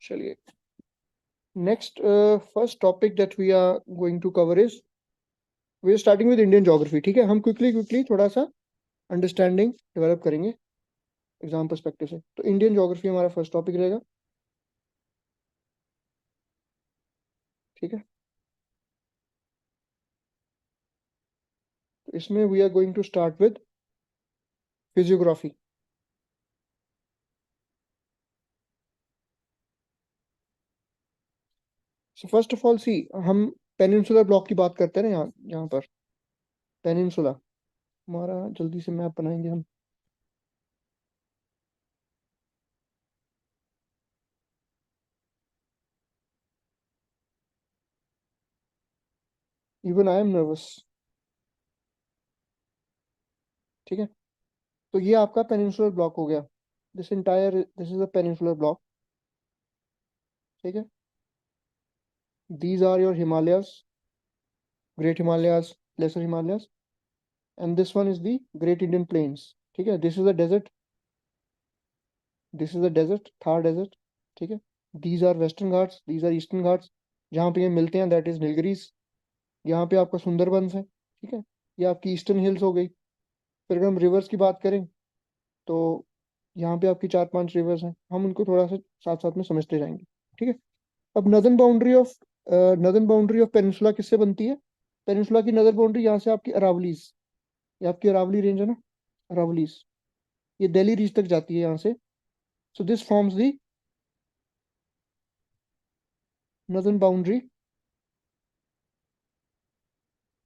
चलिए, next first topic that we are going to cover is we are starting with Indian geography. ठीक है, हम quickly थोड़ा सा अंडरस्टैंडिंग डेवलप करेंगे एग्जाम पर्सपेक्टिव से। तो इंडियन ज्योग्राफी हमारा फर्स्ट टॉपिक रहेगा। ठीक है, तो इसमें we are going to start with physiography. So first of all see, हम पेनिनसुलर ब्लॉक की बात करते हैं ना, यहाँ यहाँ पर पेनिनसुला हमारा, जल्दी से मैप बनाएंगे हम। Even I am nervous. ठीक है, तो ये आपका पेनिनसुलर ब्लॉक हो गया। This is a peninsular block. ठीक है, these are your Himalayas, Great Himalayas, Lesser Himalayas, and this one is the Great Indian Plains. ठीक है, this is a desert, Thar Desert. ठीक है, these are Western Ghats, these are Eastern Ghats. जहाँ पे ये मिलते हैं that is Nilgiris. यहाँ पे आपका सुंदरबंस है। ठीक है, ये आपकी ईस्टर्न हिल्स हो गई। फिर अगर हम रिवर्स की बात करें तो यहाँ पे आपकी 4-5 रिवर्स हैं, हम उनको थोड़ा सा साथ साथ में समझते जाएंगे। ठीक है, अब नदर्न बाउंड्री ऑफ पेनिनसुला किससे बनती है? पेनिनसुला की नदर बाउंड्री यहाँ से आपकी अरावलीज, ये आपकी अरावली रेंज है ना, अरावलीज, ये दिल्ली रीज तक जाती है यहाँ से। So this forms the northern boundary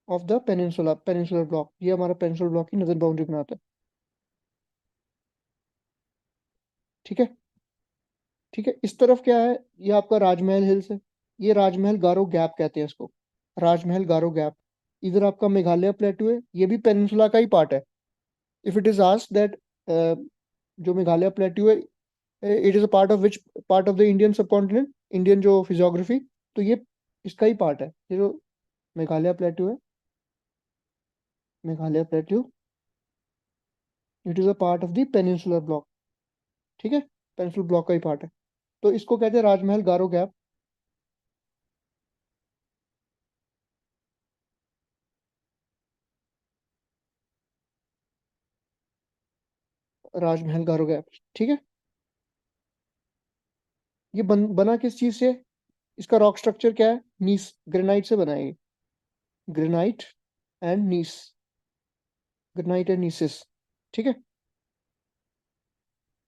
of the peninsular block. ये हमारा पेनिनसुलर ब्लॉक की नदर्न बाउंड्री बनाता है। ठीक है, ठीक है, इस तरफ क्या है? ये आपका राजमहल हिल्स है। ये राजमहल गारो गैप कहते हैं इसको, राजमहल गारो गैप। इधर आपका मेघालय प्लेटू है, ये भी पेनिनसुला का ही पार्ट है। If it is asked that जो मेघालय प्लेटू है, it is a part of which part of the Indian subcontinent, Indian जो फिजियोग्राफी, तो ये इसका ही पार्ट है। ये जो मेघालय प्लेटू है, Meghalaya प्लेटू, it is a part of the peninsular block. ठीक है, पेनिनसुलर ब्लॉक का ही पार्ट है। तो इसको कहते हैं राजमहल गारो गैप। राजमहल गारो गैप। ठीक है, ये बना किस चीज से? इसका रॉक स्ट्रक्चर क्या है? नीस, ग्रेनाइट से बना है ये। Granite and gneiss, granite and gneisses. ठीक है,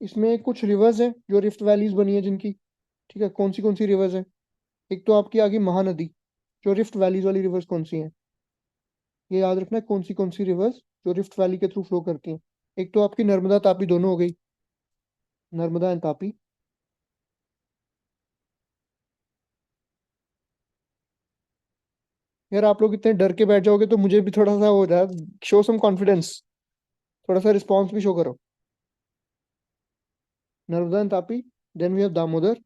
इसमें कुछ रिवर्स हैं जो रिफ्ट वैलीज बनी है जिनकी। ठीक है, कौन सी रिवर्स है? एक तो आपकी आ गई महानदी। जो रिफ्ट वैलीज वाली रिवर्स कौन सी हैं, ये याद रखना है, कौन सी रिवर्स जो रिफ्ट वैली के थ्रू फ्लो करती हैं। एक तो आपकी नर्मदा तापी दोनों हो गई, नर्मदा एंड तापी। यार आप लोग इतने डर के बैठ जाओगे तो मुझे भी थोड़ा सा हो रहा है, शो सम कॉन्फिडेंस, थोड़ा सा रिस्पॉन्स भी शो करो। Narmada and Tapi, then we have Damodar,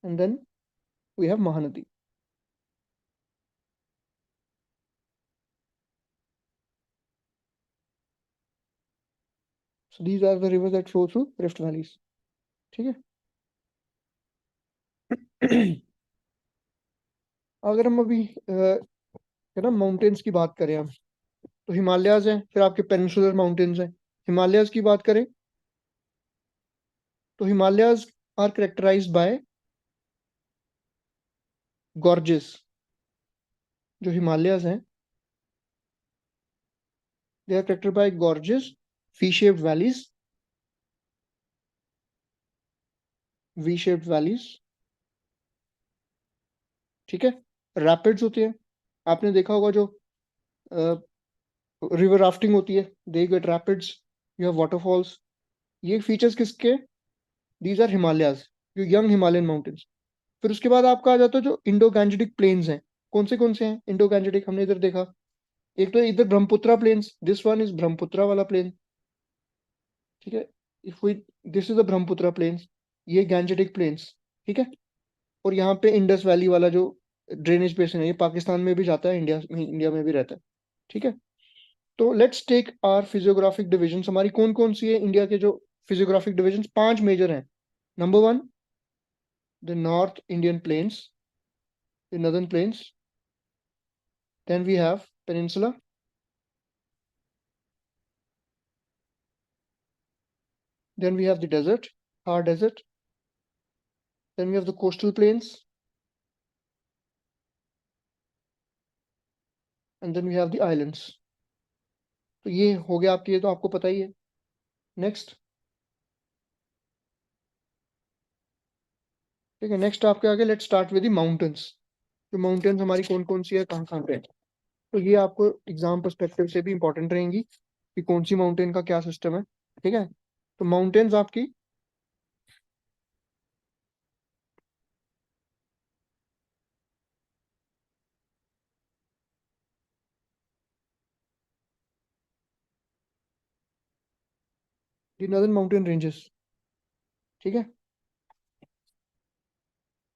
and then we have Mahanadi. So these are the rivers that flow through rift valleys. ठीक है, अगर हम अभी है ना माउंटेन्स की बात करें हम, तो हिमालयाज हैं, फिर आपके पेनिनसुलर माउंटेन्स हैं। हिमालयाज की बात करें तो Himalayas are characterized by gorges. जो हिमालयाज हैं, they are corrected by gorges, V shaped valleys, V shaped valleys. ठीक है, रैपिड्स होते हैं, आपने देखा होगा जो रिवर राफ्टिंग होती है, they get rapids, you have waterfalls. ये फीचर्स किसके? दीज आर हिमालयाज, जो यंग हिमालयन माउंटेन्स। फिर उसके बाद आपका आ जाता है जो इंडो गैंजेटिक प्लेन्स हैं। कौन से हैं इंडो गैंजेटिक? हमने इधर देखा, एक तो इधर Brahmaputra plains, this one is Brahmaputra वाला प्लेन। ठीक है, if we, this is the Brahmaputra plains, ये गैंजेटिक प्लेन्स। ठीक है, और यहाँ पे इंडस वैली वाला जो ड्रेनेज बेसिन है, ये पाकिस्तान में भी जाता है, इंडिया में भी रहता है। ठीक है, तो let's take our physiographic division, हमारी कौन कौन सी है इंडिया के जो फिजियोग्राफिक डिविजन, 5 मेजर हैं. Number 1, the north Indian plains, the northern plains. Then we have peninsula. Then we have the desert, Thar desert. Then we have the coastal plains. And then we have the islands. तो ये हो गया आपके, ये तो आपको पता ही है. नेक्स्ट, ठीक है, नेक्स्ट आपके आगे let's start with the mountains. तो माउंटेन्स हमारी कौन कौन सी है, कहाँ कहाँ पे है. तो ये आपको एग्जाम पर्सपेक्टिव से भी इंपॉर्टेंट रहेंगी कि कौन सी माउंटेन का क्या सिस्टम है. ठीक है, तो माउंटेन्स आपकी दी नदर्न माउंटेन रेंजेस. ठीक है,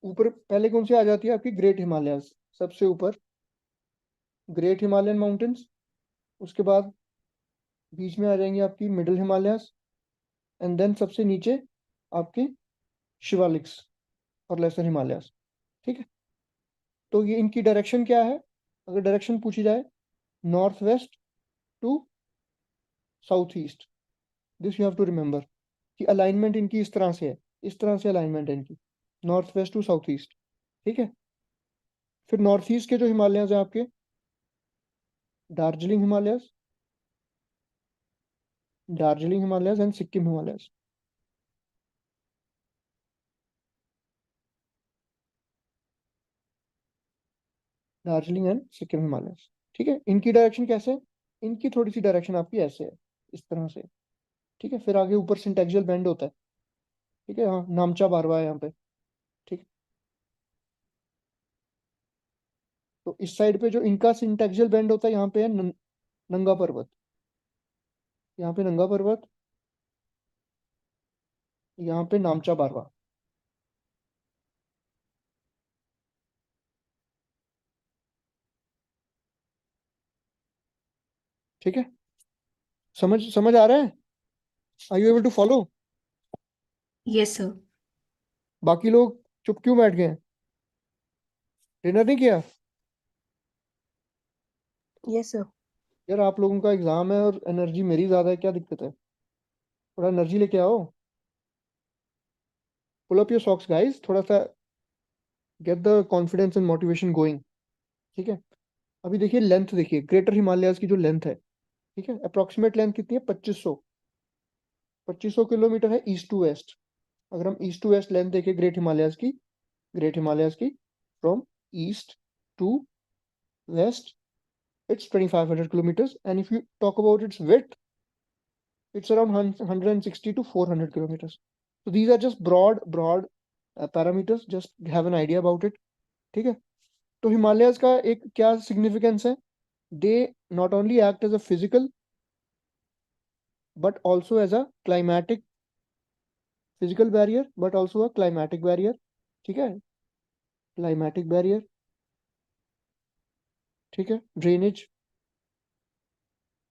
ऊपर पहले कौन सी आ जाती है आपकी, ग्रेट हिमालयस. सबसे ऊपर ग्रेट हिमालयन माउंटेन्स. उसके बाद बीच में आ जाएंगी आपकी मिडिल हिमालयस. एंड देन सबसे नीचे आपके शिवालिक्स और लेसर हिमालयस. ठीक है, तो ये इनकी डायरेक्शन क्या है, अगर डायरेक्शन पूछी जाए, north west to south east. This you have to remember कि अलाइनमेंट इनकी इस तरह से है, इस तरह से अलाइनमेंट है इनकी, north west to south east. ठीक है, फिर नॉर्थ ईस्ट के जो हिमालयस हैं आपके, Darjeeling Himalayas, Darjeeling Himalayas and Sikkim Himalayas. Darjeeling and Sikkim Himalayas. ठीक है, इनकी डायरेक्शन कैसे है, इनकी थोड़ी सी डायरेक्शन आपकी ऐसे है, इस तरह से. ठीक है, फिर आगे ऊपर सिंटेक्सुअल बेंड होता है. ठीक है, हाँ, नामचा बारवा है यहाँ पे. ठीक है, तो इस साइड पे जो इनका सिंटेक्सुअल बेंड होता है, यहाँ पे है नंगा पर्वत. यहाँ पे नंगा पर्वत, यहाँ पे नामचा बारवा. ठीक है, समझ समझ आ रहा है, are you able to follow. Yes sir. बाकी लोग चुप क्यों बैठ गए हैं, डिनर नहीं किया. Yes sir. यार आप लोगों का एग्जाम है और एनर्जी मेरी ज्यादा है, क्या दिक्कत है, थोड़ा एनर्जी लेके आओ. Pull up your socks guys, थोड़ा सा get the confidence and motivation going. ठीक है, अभी देखिए लेंथ, देखिए ग्रेटर हिमालयस की जो लेंथ है, ठीक है, अप्रोक्सीमेट लेंथ कितनी है, 2500 किलोमीटर है ईस्ट टू वेस्ट. अगर हम ईस्ट टू वेस्ट लेंथ देखें ग्रेट हिमालयस की, ग्रेट हिमालयस की from east to west, it's 2500 kilometers. And if you talk about its width, it's around 160 to 400 kilometers. So these are just broad parameters, just have an idea about it. ठीक है, तो Himalayas का एक क्या significance है, they not only act as a physical but also as a climatic, physical barrier but also a climatic barrier. ठीक है, climatic barrier. ठीक है, ड्रेनेज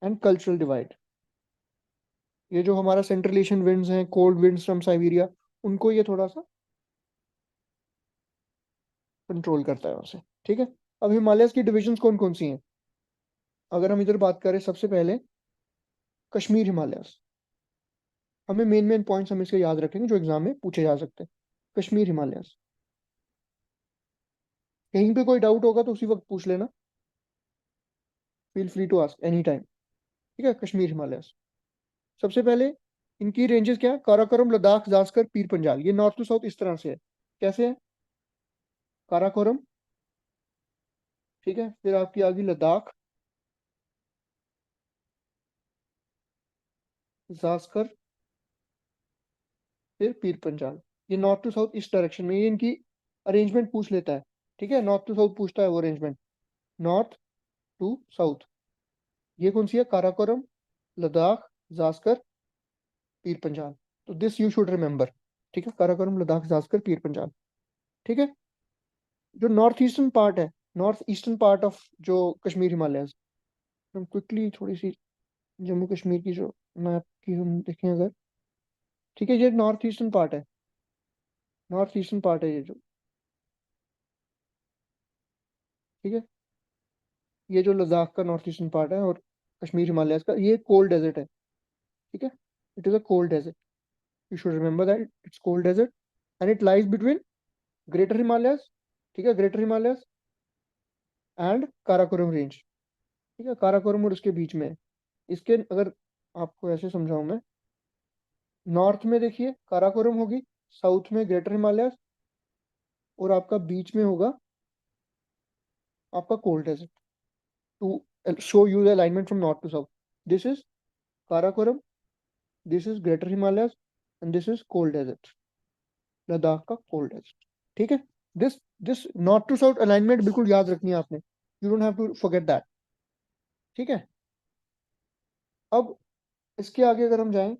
एंड कल्चरल डिवाइड. ये जो हमारा सेंट्रल एशियन विंड्स हैं, कोल्ड विंड्स फ्रॉम साइबेरिया, उनको ये थोड़ा सा कंट्रोल करता है वैसे. ठीक है, अब हिमालयस की डिविजन्स कौन कौन सी हैं, अगर हम इधर बात करें, सबसे पहले कश्मीर हिमालयस. हमें मेन मेन पॉइंट्स हम इसके याद रखेंगे जो एग्जाम में पूछे जा सकते हैं. कश्मीर हिमालयस, कहीं पे कोई डाउट होगा तो उसी वक्त पूछ लेना, feel free to ask any time. ठीक है, कश्मीर हिमालयस. सबसे पहले इनकी रेंजेस क्या है, काराकोरम, लद्दाख, जास्कर, पीर पंजाल. ये नॉर्थ टू साउथ इस तरह से है. कैसे है, काराकोरम, ठीक है, फिर आपकी आ गई लद्दाख, जास्कर, फिर पीर पंजाल. ये नॉर्थ टू साउथ इस डायरेक्शन में, ये इनकी अरेंजमेंट पूछ लेता है. ठीक है, नॉर्थ टू साउथ पूछता है वो अरेंजमेंट, नॉर्थ टू साउथ. ये कौन सी है, काराकोरम, लद्दाख, जास्कर, पीर पंजाल. तो दिस यू शुड रिमेंबर. ठीक है, काराकोरम, लद्दाख, जास्कर, पीर पंजाल. ठीक है, जो नॉर्थ ईस्टर्न पार्ट है, नॉर्थ ईस्टर्न पार्ट ऑफ जो कश्मीर हिमालयस, हम क्विकली थोड़ी सी जम्मू कश्मीर की जो मैप की हम देखें अगर, ठीक है, ये नॉर्थ ईस्टर्न पार्ट है, नॉर्थ ईस्टर्न पार्ट है ये जो, ठीक है, ये जो लद्दाख का नॉर्थ ईस्टर्न पार्ट है और कश्मीर हिमालयस का, ये कोल्ड डेजर्ट है, ठीक है, it is a cold desert, you should remember that it's cold desert, and it lies between greater Himalayas, ठीक है, greater Himalayas and Karakoram range, ठीक है, काराकोरम और उसके बीच में है। इसके अगर आपको ऐसे समझाऊं मैं, नॉर्थ में देखिए काराकोरम होगी, साउथ में ग्रेटर हिमालयस, और आपका बीच में होगा आपका cold desert, to show you the alignment from north to south. This is Karakoram, this is greater Himalayas, and this is cold desert, Ladakh का कोल्ड डेजर्ट, ठीक है। This this north to south alignment बिल्कुल याद रखनी है आपने, you don't have to forget that, ठीक है। अब इसके आगे अगर हम जाएं,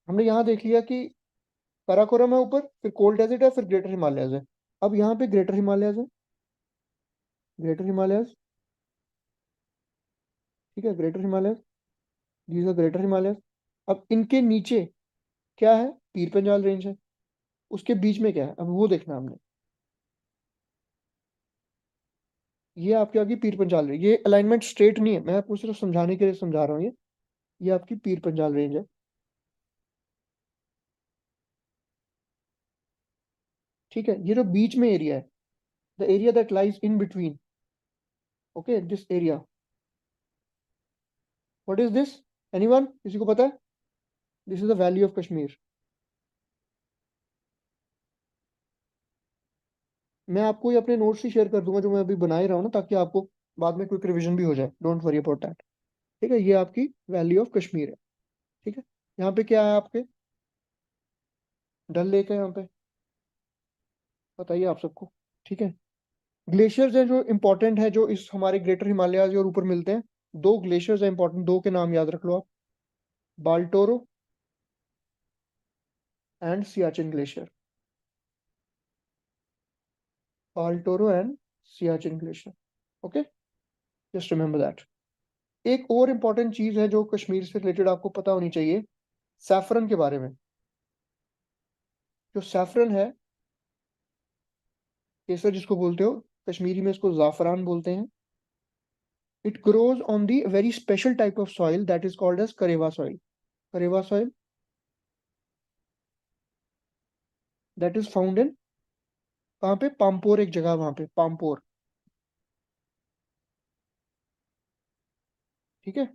हमने यहाँ देख लिया कि काराकोरम है ऊपर, फिर कोल्ड डेजर्ट है, फिर ग्रेटर हिमालयस है। अब यहाँ पे ग्रेटर हिमालयस है, ग्रेटर हिमालयस, ठीक है, greater Himalayas, these are greater Himalayas. अब इनके नीचे क्या है, पीर पंजाल रेंज है, उसके बीच में क्या है अब वो देखना हमने। ये आपके आगे पीर पंजाल रेंज, ये अलाइनमेंट स्ट्रेट नहीं है, मैं आपको सिर्फ समझाने के लिए समझा रहा हूँ, ये आपकी पीर पंजाल रेंज है, ठीक है। ये जो बीच में एरिया है, the area that lies in between, okay, this area, what is this, anyone, किसी को पता है? This is the valley of Kashmir. मैं आपको ये अपने नोट्स ही शेयर कर दूंगा जो मैं अभी बना ही रहा हूँ ना, ताकि आपको बाद में क्विक रिवीजन भी हो जाए, डोंट वरी अबाउट दैट, ठीक है। ये आपकी वैली ऑफ कश्मीर है, ठीक है। यहाँ पे क्या है आपके, डल लेक है यहाँ पे, बताइए आप सबको, ठीक है। ग्लेशियर्स हैं जो इंपॉर्टेंट है, जो इस हमारे ग्रेटर हिमालयाज और ऊपर मिलते हैं, दो ग्लेशियर्स हैं इंपॉर्टेंट, दो के नाम याद रख लो आप, Baltoro and Siachen glacier, Baltoro and Siachen glacier, okay, just remember that. एक और इंपॉर्टेंट चीज है जो कश्मीर से रिलेटेड आपको पता होनी चाहिए, सैफरन के बारे में। जो सैफरन है, केसर जिसको बोलते हो, कश्मीरी में इसको जाफरान बोलते हैं, it grows on the very special type of soil that is called as Karewa soil, Karewa soil, that is found in, कहाँ पे, पामपोर, एक जगह वहां पे पामपोर, ठीक है।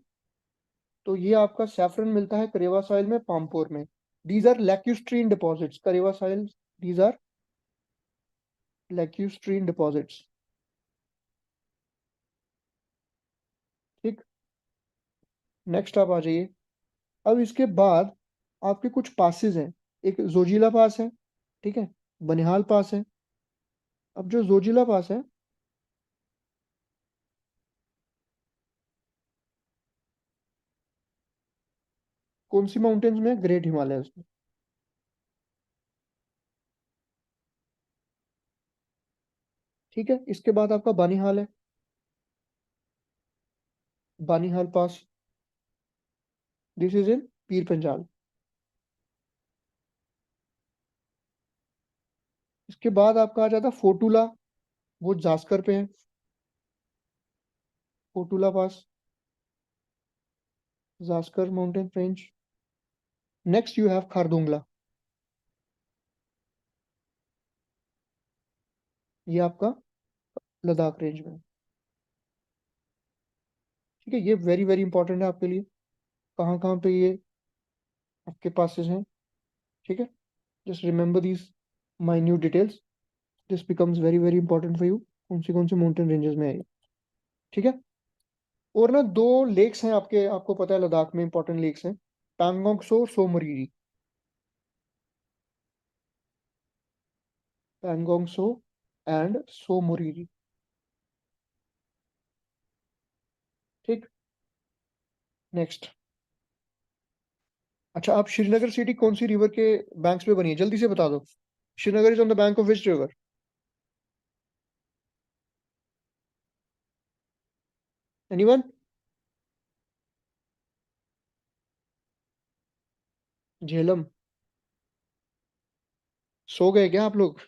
तो ये आपका सैफरन मिलता है करेवा सॉइल में, पामपोर में। These are lacustrine deposits, Karewa soil, these are lacustrine deposits, ठीक। नेक्स्ट आप आ जाइए। अब इसके बाद आपके कुछ पासेस हैं, एक जोजिला पास है, ठीक है, बनिहाल पास है। अब जो जोजिला पास है, कौन सी माउंटेन्स में, ग्रेट हिमालयस में, ठीक है। इसके बाद आपका बानीहाल है, बानीहाल पास, this is in Pir Panjal. इसके बाद आपका आ जाता फोटूला, वो जास्कर पे है, Fotula pass, Zanskar mountain range. Next you have Khardungla, ये आपका लद्दाख रेंज में है, ठीक है। ये वेरी वेरी इंपॉर्टेंट है आपके लिए, कहाँ कहाँ पे ये आपके पासेस हैं, ठीक है। Just remember these minute details, this becomes very very important for you, कौन से माउंटेन रेंजेस में है ये, ठीक है। और ना दो लेक्स हैं आपके, आपको पता है लद्दाख में इंपॉर्टेंट लेक्स हैं, पैंगोंग सो, सो Moriri, Pangong so and so Moriri, ठीक। नेक्स्ट, अच्छा, आप श्रीनगर सिटी कौन सी रिवर के बैंक्स पे बनी है, जल्दी से बता दो। Srinagar is on the bank of which river? Anyone? Jhelum? सो गए क्या आप लोग?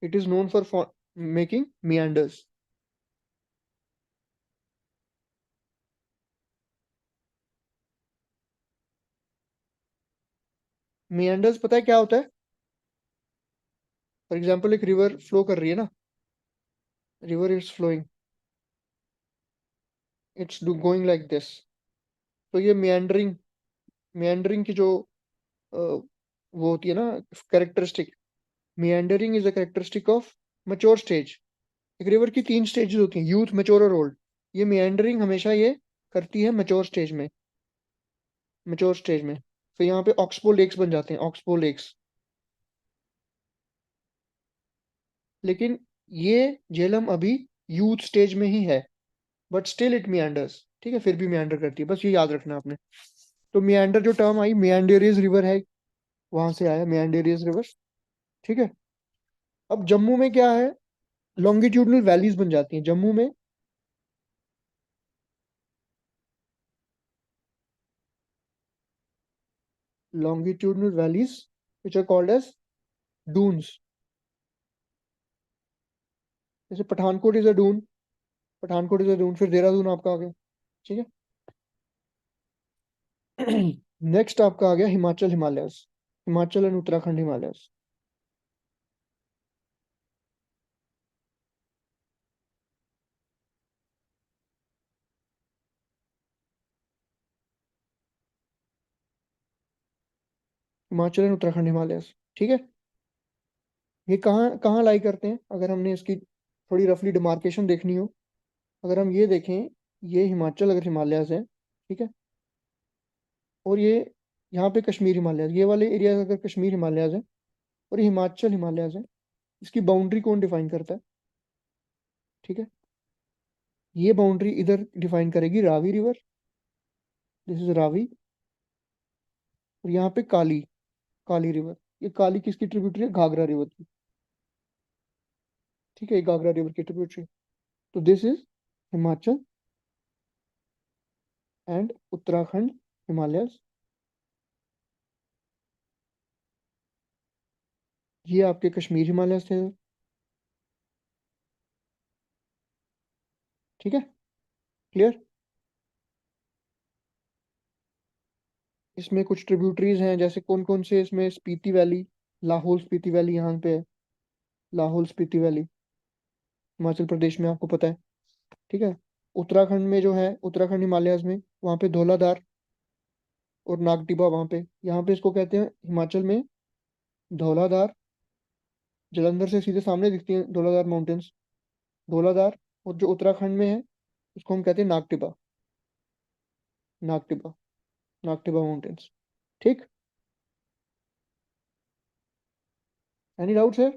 It is known for making meanders. Meanders पता है क्या होता है? फॉर एग्जाम्पल एक रिवर फ्लो कर रही है ना, river is flowing, it's going like this. तो ये मियांडरिंग की जो वो होती है ना characteristic, meandering is a characteristic of mature stage. एक रिवर की 3 स्टेजेस होती हैं, यूथ, मैच्योर और ओल्ड. ये मियांडरिंग हमेशा ये करती है मैच्योर स्टेज में. मैच्योर स्टेज में फिर यहाँ पे ऑक्सबो लेक्स बन जाते हैं, ऑक्सबो लेक्स. लेकिन ये झेलम अभी यूथ स्टेज में ही है, बट स्टिल इट मियांडर्स. ठीक है, फिर भी मियांडर करती है, बस ये याद रखना आपने. तो मियांडर जो टर्म आई, मियांडेरियस रिवर है, वहां से आया मियांडेरियस रिवर. ठीक है. अब जम्मू में क्या है, लॉन्गिट्यूडनल वैलीज बन जाती हैं जम्मू में. longitudinal valleys which are called as dunes. जैसे Pathankot is a dune, Pathankot is a dune, फिर देहरादून आपका आ गया. ठीक है. नेक्स्ट आपका आ गया Himachal Himalayas, Himachal and Uttarakhand Himalayas. Himachal and Uttarakhand Himalayas. ठीक है. ये कहाँ कहाँ लाई करते हैं, अगर हमने इसकी थोड़ी रफली डिमार्केशन देखनी हो, अगर हम ये देखें, ये हिमाचल अगर हिमालयस है, ठीक है, और ये यहाँ पे कश्मीर हिमालयस, ये वाले एरिया अगर कश्मीर हिमालयस है और ये हिमाचल हिमालयस है, इसकी बाउंड्री कौन डिफाइन करता है? ठीक है. ये बाउंड्री इधर डिफाइन करेगी Ravi river, this is Ravi. और यहाँ पे काली, काली रिवर. ये काली किसकी ट्रिब्यूटरी है? घाघरा रिवर की. ठीक है, ये घाघरा रिवर की ट्रिब्यूटरी. तो this is Himachal and Uttarakhand Himalayas. ये आपके कश्मीर हिमालयस थे. ठीक है, क्लियर. इसमें कुछ ट्रिब्यूटरीज हैं, जैसे कौन कौन से, इसमें स्पीति वैली, लाहौल स्पीति वैली यहाँ पे है, लाहौल स्पीति वैली हिमाचल प्रदेश में, आपको पता है. ठीक है. उत्तराखंड में जो है, उत्तराखंड हिमालयस में, वहाँ पे धौलाधार और नागटिबा, वहाँ पे, यहाँ पे इसको कहते हैं हिमाचल में धौलाधार. जलंधर से सीधे सामने दिखती हैं धौलाधार माउंटेन्स, धौलाधार. और जो उत्तराखंड में है उसको हम कहते हैं नागटिबा, नागटिबा, नागटिबा माउंटेन्स. ठीक. एनी डाउट्स है?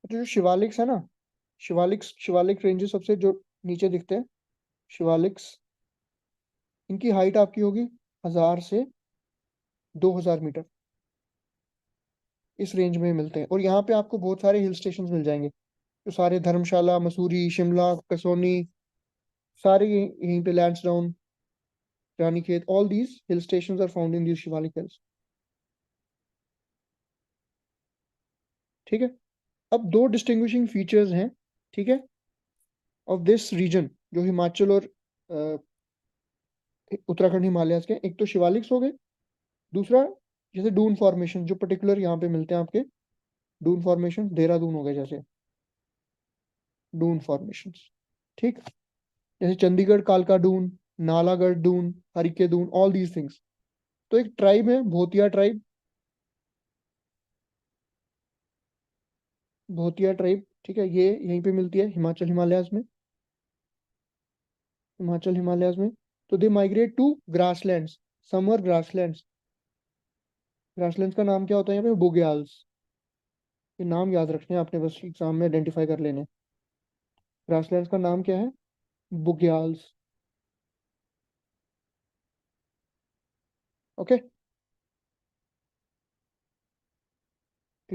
तो जो शिवालिक्स है ना, शिवालिक्स, शिवालिक रेंजेस सबसे जो नीचे दिखते हैं, शिवालिक्स, इनकी हाइट आपकी होगी 1000 से 2000 मीटर. इस रेंज में मिलते हैं. और यहाँ पे आपको बहुत सारे हिल स्टेशन मिल जाएंगे, जो सारे धर्मशाला, मसूरी, शिमला, कसौनी, सारे यहीं पे, Lansdowne, Ranikhet, all these hill stations are found in these Shivalik hills. ठीक है. अब दो डिस्टिंग्विशिंग फीचर्स हैं, ठीक है, ऑफ दिस रीजन, जो हिमाचल और उत्तराखंड हिमालय के. एक तो शिवालिक्स हो गए, दूसरा जैसे डून फॉर्मेशन जो पर्टिकुलर यहाँ पे मिलते हैं आपके, डून फॉर्मेशन देहरादून हो गए, जैसे डून फॉर्मेशन. ठीक. जैसे चंडीगढ़ कालका Doon, Nalagarh Doon, Harike Doon, all these things. तो एक ट्राइब है भोतिया ट्राइब, भोतिया ट्राइब. ठीक है, ये यहीं पे मिलती है हिमाचल हिमालयाज में, हिमाचल हिमालयाज में. तो they migrate to grasslands, summer grasslands. Grasslands का नाम क्या होता है यहाँ पे? बुग्याल्स. ये नाम याद रखने हैं आपने, बस एग्जाम में आइडेंटिफाई कर लेने. ग्रासलैंड्स का नाम क्या है? बुग्याल्स. ओके.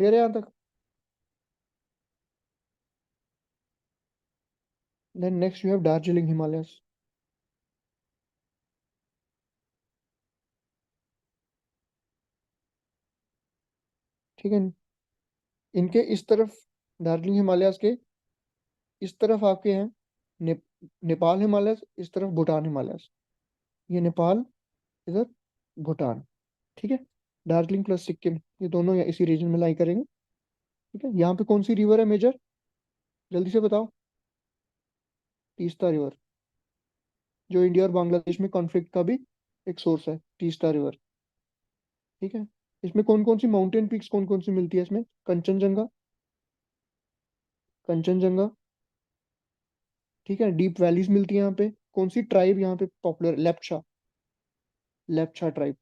क्लियर है यहाँ तक? Then next you have Darjeeling Himalayas. ठीक है, इनके इस तरफ दार्जिलिंग हिमालयस के इस तरफ आपके हैं ने, नेपाल हिमालयस, इस तरफ भूटान हिमालयस। ये नेपाल, इधर भूटान। ठीक है, दार्जिलिंग प्लस सिक्किम ये दोनों इसी रीजन में लाई करेंगे। ठीक है, यहाँ पे कौन सी रिवर है मेजर, जल्दी से बताओ? तीस्ता रिवर, जो इंडिया और बांग्लादेश में कॉन्फ्लिक्ट का भी एक सोर्स है, तीस्ता रिवर। ठीक है, इसमें कौन कौन सी माउंटेन पीक्स कौन कौन सी मिलती है इसमें? कंचनजंगा, कंचनजंगा। ठीक है, डीप वैलीज मिलती है यहाँ पे। कौन सी ट्राइब यहाँ पे पॉपुलर? लेप्चा, लेप्चा ट्राइब।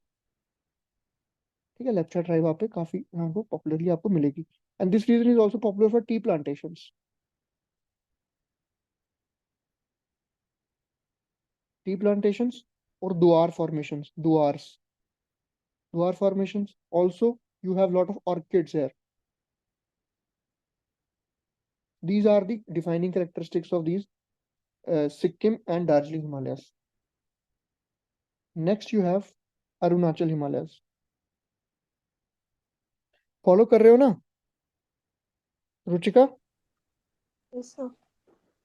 ठीक है, लेप्चा ट्राइब यहाँ पे काफी यहाँ को पॉपुलरली आपको मिलेगी। And this region is also popular for tea plantations. Tea plantations और Duar formations, Duars, Duar formations. Also you have lot of orchids here. These are the defining characteristics of these Sikkim and Darjeeling Himalayas. Next you have Arunachal Himalayas. Follow कर रहे हो ना Ruchika? Yes, sir.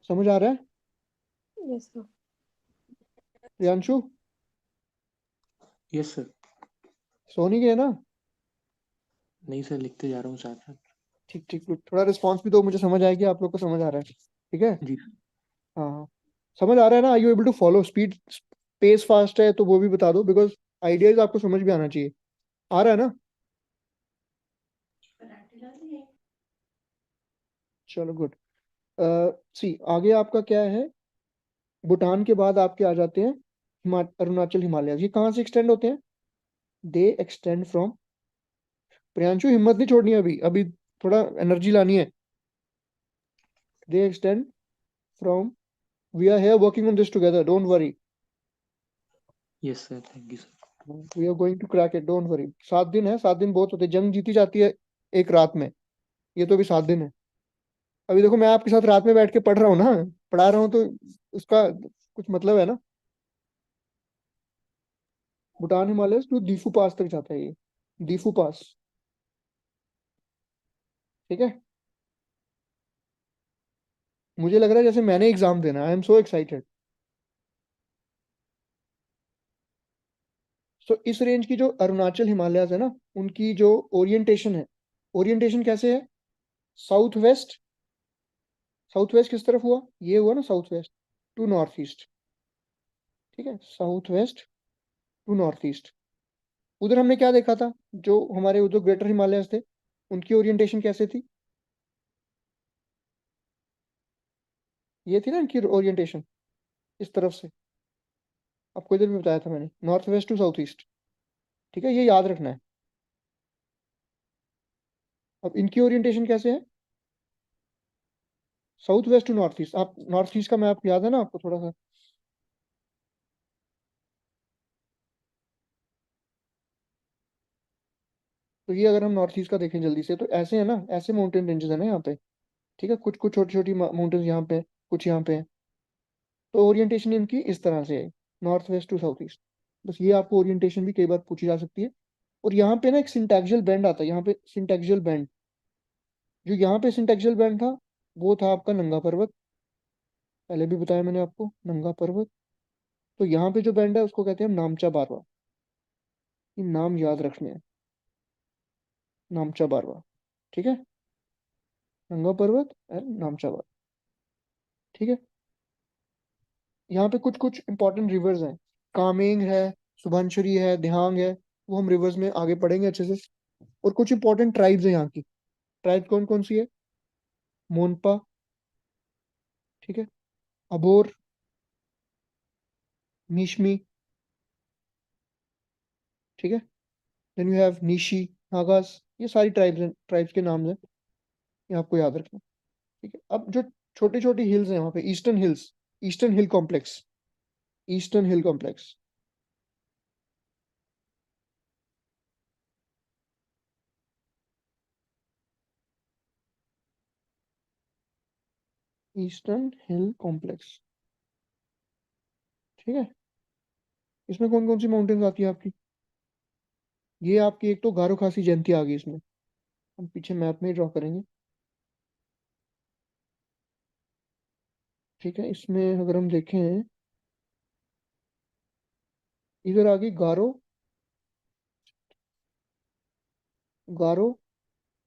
समझ आ रहा है? Yes, sir. Priyanshu, yes sir. सो नहीं गए ना? नहीं सर, लिखते जा रहा हूँ साथ साथ। ठीक ठीक, थोड़ा रिस्पॉन्स भी दो, मुझे समझ आएगी आप लोग को समझ आ रहा है। ठीक है, जी। हाँ हाँ, समझ आ रहा है ना? Are you able to follow? Speed, pace fast है तो वो भी बता दो, बिकॉज आइडियाज आपको समझ भी आना चाहिए। आ रहा है ना? चलो गुड। सी आगे आपका क्या है? भूटान के बाद आपके आ जाते हैं अरुणाचल हिमालय। ये कहाँ से एक्सटेंड होते हैं? दे एक्सटेंड फ्रॉम, प्रियांशु हिम्मत नहीं छोड़नी है अभी, अभी थोड़ा एनर्जी लानी है। They extend from, we are here working on this together, don't worry. Yes sir, thank you sir. We are going to crack it, don't worry. 7 दिन है, 7 दिन बहुत होते हैं, जंग जीती जाती है एक रात में। ये तो अभी 7 दिन है। अभी देखो मैं आपके साथ रात में बैठ के पढ़ रहा हूँ ना, पढ़ा रहा हूँ, तो उसका कुछ मतलब है ना। भूटान हिमालय टू दीफू पास तक जाता है ये, दीफू पास। ठीक है, मुझे लग रहा है जैसे मैंने एग्जाम देना। I am so excited. सो इस रेंज की जो अरुणाचल हिमालयस है ना, उनकी जो ओरिएंटेशन है, ओरिएंटेशन कैसे है? साउथ वेस्ट, साउथ वेस्ट किस तरफ हुआ? ये हुआ ना south west to north east. ठीक है, south west to north east. उधर हमने क्या देखा था? जो हमारे उधर ग्रेटर हिमालयस थे, उनकी ओरिएंटेशन कैसे थी? ये थी ना इनकी ओरिएंटेशन, इस तरफ से। आपको इधर भी बताया था मैंने, north west to south east. ठीक है, ये याद रखना है। अब इनकी ओरिएंटेशन कैसे है? South west to north east. आप नॉर्थ ईस्ट का मैप याद है ना आपको थोड़ा सा? तो ये अगर हम नॉर्थ ईस्ट का देखें जल्दी से, तो ऐसे है ना, ऐसे माउंटेन रेंजेस है ना यहाँ पे। ठीक है, कुछ कुछ छोटी छोटी माउंटेन्स यहाँ पे, कुछ यहाँ पे है। तो ओरिएंटेशन इनकी इस तरह से है, north west to south east. बस ये आपको ओरिएंटेशन भी कई बार पूछी जा सकती है। और यहाँ पे ना एक सिंटैक्सियल बैंड आता है, यहाँ पे सिंटैक्सियल बैंड। जो यहाँ पे सिंटैक्सियल बैंड था, वो था आपका नंगा पर्वत। पहले भी बताया मैंने आपको, नंगा पर्वत। तो यहाँ पे जो बैंड है उसको कहते हैं नामचा बारवा। ये नाम याद रखने हैं, नामचा बारवा। ठीक है, नंगा पर्वत एंड नामचा बारवा। ठीक है, यहाँ पे कुछ कुछ इंपॉर्टेंट रिवर्स हैं। कामेंग है, सुबनसिरी है, दिहांग है। वो हम रिवर्स में आगे पढ़ेंगे अच्छे से। और कुछ इंपॉर्टेंट ट्राइब्स है यहाँ की। ट्राइब कौन कौन सी है? मोनपा, ठीक है, अबोर, निशमी। ठीक है, then you have Nishi, Nagas. ये सारी ट्राइब्स के नाम हैं, ये आपको याद रखना। ठीक है, अब जो छोटी छोटी हिल्स हैं वहाँ पे, eastern hills, eastern hill complex, eastern hill complex. Eastern hill complex, ठीक है। इसमें कौन कौन सी माउंटेन्स आती है आपकी? ये आपकी एक तो गारो खासी जयंती आ गई इसमें, हम पीछे मैप में ही ड्रॉ करेंगे, ठीक है। इसमें अगर हम देखें, इधर आ गई गारो, गारो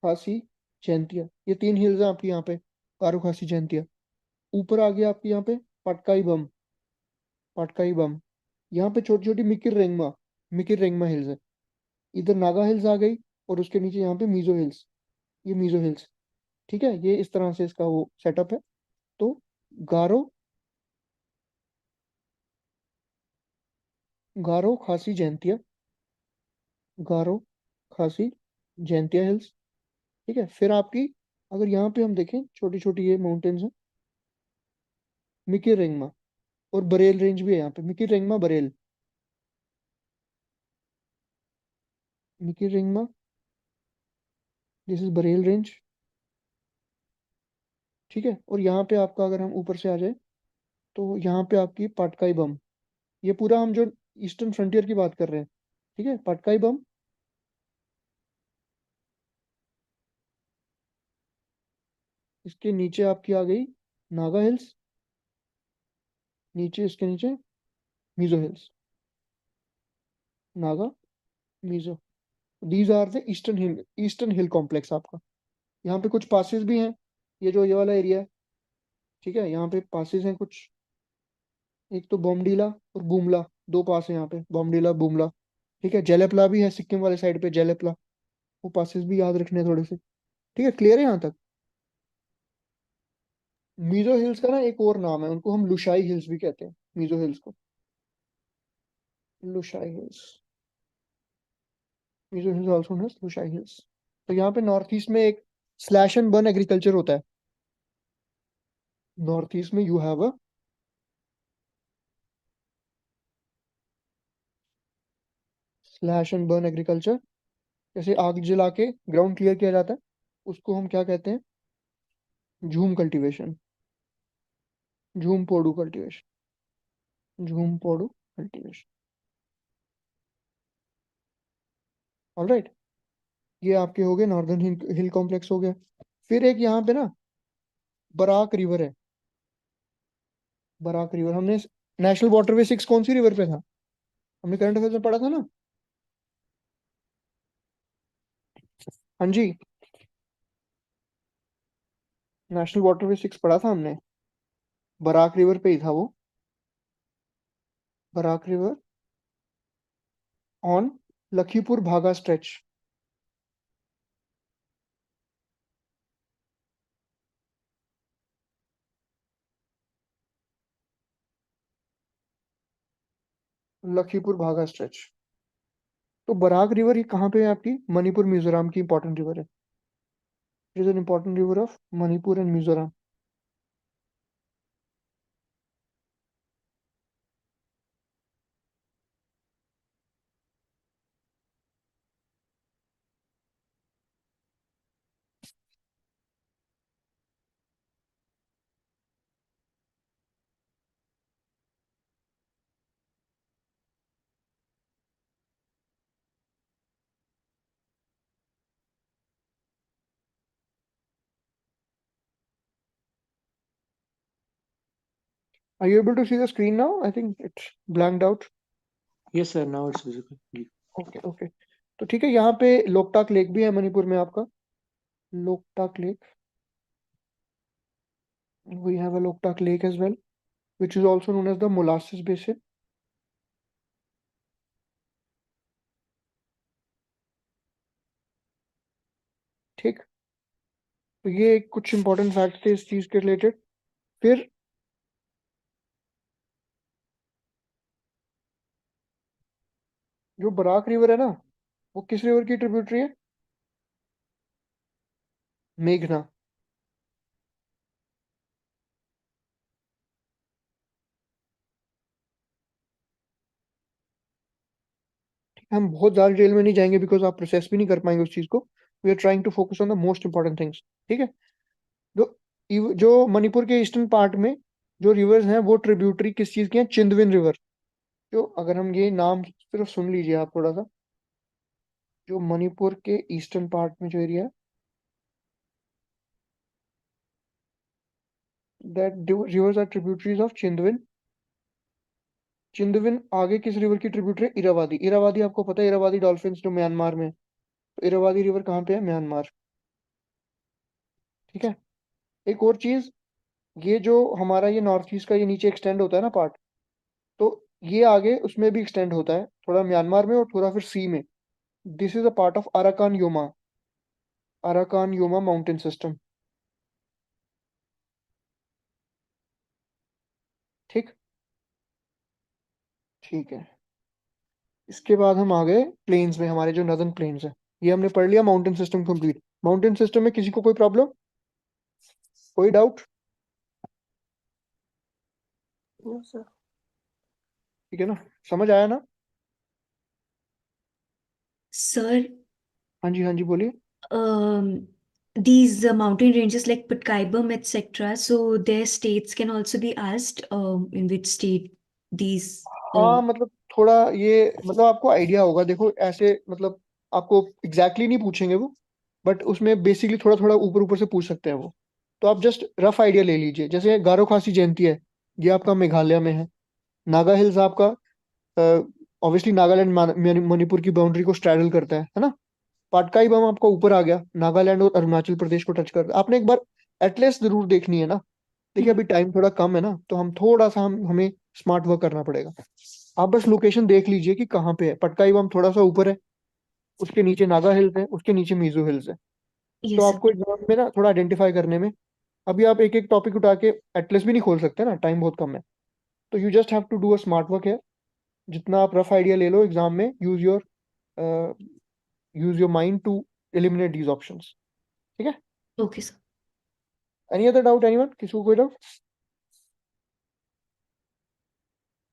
खासी जयंतिया, ये 3 हिल्स हैं आपकी यहाँ पे, गारो खासी जयंतिया। ऊपर आ गया आपकी यहाँ पे पटकाई बम, पटकाई बम। यहाँ पे छोटी छोटी मिकिर रेंगमा हिल्स है। इधर नागा हिल्स आ गई, और उसके नीचे यहाँ पे मीजो हिल्स, ये मीजो हिल्स, ठीक है। ये इस तरह से इसका वो सेटअप है। तो गारो, गारो खासी जयंतिया, गारो खासी जयंतिया हिल्स, ठीक है। फिर आपकी अगर यहाँ पे हम देखें, छोटी छोटी ये माउंटेन्स हैं, मिकिर रेंगमा, और बरेल रेंज भी है यहाँ पे, Mikir Rengma Barail, Mikir Rengma, this is Barail range, ठीक है। और यहाँ पे आपका अगर हम ऊपर से आ जाए, तो यहाँ पे आपकी पाटकाई बम, ये पूरा हम जो ईस्टर्न फ्रंटियर की बात कर रहे हैं, ठीक है, पाटकाई बम। इसके नीचे आपकी आ गई नागा हिल्स, नीचे इसके नीचे Mizo hills, Naga, Mizo, these are the eastern hill complex आपका। यहाँ पे कुछ पासेस भी हैं, ये जो ये वाला एरिया है, ठीक है, यहाँ पे पासेस हैं कुछ, एक तो बॉमडीला और बुमला, दो पास है यहाँ पे, बॉमडीला बुमला, ठीक है। जेलेपला भी है सिक्किम वाले साइड पे, जेलेपला, वो पासेस भी याद रखने हैं थोड़े से, ठीक है। क्लियर है यहाँ तक? मीजो हिल्स का ना एक और नाम है, उनको हम लुशाई हिल्स भी कहते हैं, मीजो हिल्स को Lushai hills, Mizo hills also known as Lushai hills. तो यहाँ पे नॉर्थ ईस्ट में एक स्लैश एंड बर्न एग्रीकल्चर होता है, नॉर्थ ईस्ट में you have a slash and burn agriculture. जैसे आग जला के ग्राउंड क्लियर किया जाता है, उसको हम क्या कहते हैं? झूम कल्टीवेशन, झूम पोडू कल्टीवेशन, झूम पोडू कल्टीवेशन, ऑलराइट। ये आपके हो गए नॉर्दर्न हिल कॉम्प्लेक्स हो गया। फिर एक यहाँ पे ना बराक रिवर है, बराक रिवर, हमने नेशनल वाटरवे 6 कौन सी रिवर पे था? हमने करंट अफेयर्स में पढ़ा था ना। हाँ जी, नेशनल वाटरवे 6 पढ़ा था हमने, बराक रिवर पे ही था वो, बराक रिवर ऑन लखीपुर भागा स्ट्रेच। लखीपुर भागा स्ट्रेच। तो बराक रिवर ये कहाँ पे है आपकी? मणिपुर मिजोरम की इंपॉर्टेंट रिवर है, it is an important river of Manipur and Mizoram. Are you able to see the screen now? I think it's blanked out. Yes, sir. Now it's visible. जी. Okay okay. तो ठीक है, यहाँ पे लोकटाक लेक भी है मणिपुर में आपका, Loktak lake, we have a Loktak lake as well, which is also known as the molasses basin, ठीक। तो ये कुछ इंपॉर्टेंट फैक्ट्स थे इस चीज के रिलेटेड। फिर जो बराक रिवर है ना, वो किस रिवर की ट्रिब्यूटरी है? मेघना। हम बहुत ज्यादा डिटेल में नहीं जाएंगे, बिकॉज आप प्रोसेस भी नहीं कर पाएंगे उस चीज को। We are trying to focus on the most important things, ठीक है। जो जो मणिपुर के ईस्टर्न पार्ट में जो रिवर्स हैं वो ट्रिब्यूटरी किस चीज की हैं? Chindwin river. जो अगर हम ये नाम सिर्फ सुन लीजिए आप थोड़ा सा, जो मणिपुर के ईस्टर्न पार्ट में जो एरिया है, that rivers are tributaries of Chindwin. Chindwin आगे किस रिवर की ट्रिब्यूटरी है? इरावादी। इरावादी आपको पता है, इरावादी डॉल्फिन्स जो म्यांमार में है। तो इरावादी रिवर कहाँ पे है? म्यांमार। ठीक है। एक और चीज, ये जो हमारा ये नॉर्थ ईस्ट का ये नीचे एक्सटेंड होता है ना पार्ट, तो ये आगे उसमें भी एक्सटेंड होता है, थोड़ा म्यांमार में और थोड़ा फिर सी में। This is a part of Arakan Yoma, Arakan Yoma mountain system. ठीक। ठीक है। इसके बाद हम आ गए प्लेन्स में, हमारे जो नदर्न प्लेन्स है। ये हमने पढ़ लिया mountain system complete. Mountain system में किसी को कोई प्रॉब्लम, कोई डाउट? No, sir. ठीक है ना, समझ आया ना? Sir, हाँ जी, हाँ जी, बोलिए। um, these mountain ranges like Patkaibam, etc. So their states can also be asked, in which state these. हाँ मतलब थोड़ा ये मतलब आपको आइडिया होगा, देखो ऐसे मतलब आपको एग्जैक्टली नहीं पूछेंगे वो, बट उसमें बेसिकली थोड़ा थोड़ा ऊपर ऊपर से पूछ सकते हैं वो। तो आप जस्ट रफ आइडिया ले लीजिए। जैसे गारो खासी जयंती है, ये आपका मेघालय में है। नागा हिल्स आपका ऑब्वियसली नागालैंड मणिपुर की बाउंड्री को स्ट्रैडल करता है ना। पाटकाई बम आपका ऊपर आ गया, नागालैंड और अरुणाचल प्रदेश को टच करता है। आपने एक बार एटलस जरूर देखनी है ना। देखिए अभी टाइम थोड़ा कम है ना, तो हम थोड़ा सा हमें स्मार्ट वर्क करना पड़ेगा। आप बस लोकेशन देख लीजिए कि कहाँ पे है। पटकाई बम थोड़ा सा ऊपर है, उसके नीचे नागा हिल्स है, उसके नीचे मीजो हिल्स है। तो Yes, sir. आपको एग्जाम में ना थोड़ा आइडेंटिफाई करने में, अभी आप एक एक टॉपिक उठा के एटलस भी नहीं खोल सकते ना, टाइम बहुत कम है। तो you just have to do a smart work है। जितना आप रफ आइडिया ले लो एग्जाम में, use your mind to eliminate these options. ठीक है। Okay, sir. Any other doubt anyone? किसी को कोई डाउट?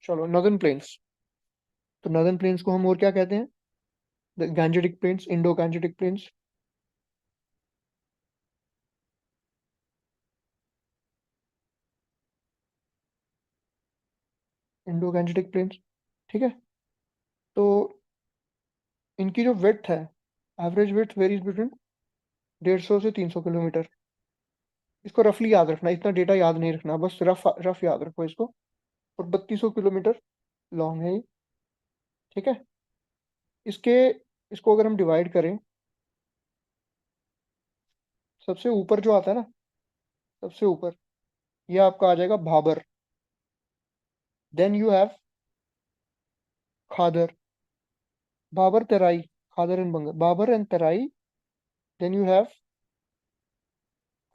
चलो नदर्न प्लेन्स। तो नदर्न प्लेन्स को हम और क्या कहते हैं? The Gangetic plains, Indo Gangetic plains. Indo Gangetic plains. ठीक है। तो इनकी जो विड्थ है, एवरेज विड्थ वेरीज बिटवीन 150 से 300 किलोमीटर। इसको रफली याद रखना, इतना डेटा याद नहीं रखना, बस रफ रफ याद रखो इसको। और 3200 किलोमीटर लॉन्ग है ये। ठीक है। इसके इसको अगर हम डिवाइड करें, सबसे ऊपर जो आता है ना, सबसे ऊपर ये आपका आ जाएगा Bhabar. Then you have Khadar, Bhabar Terai, Khadar and Bangar, Bhabar and Terai. Then you have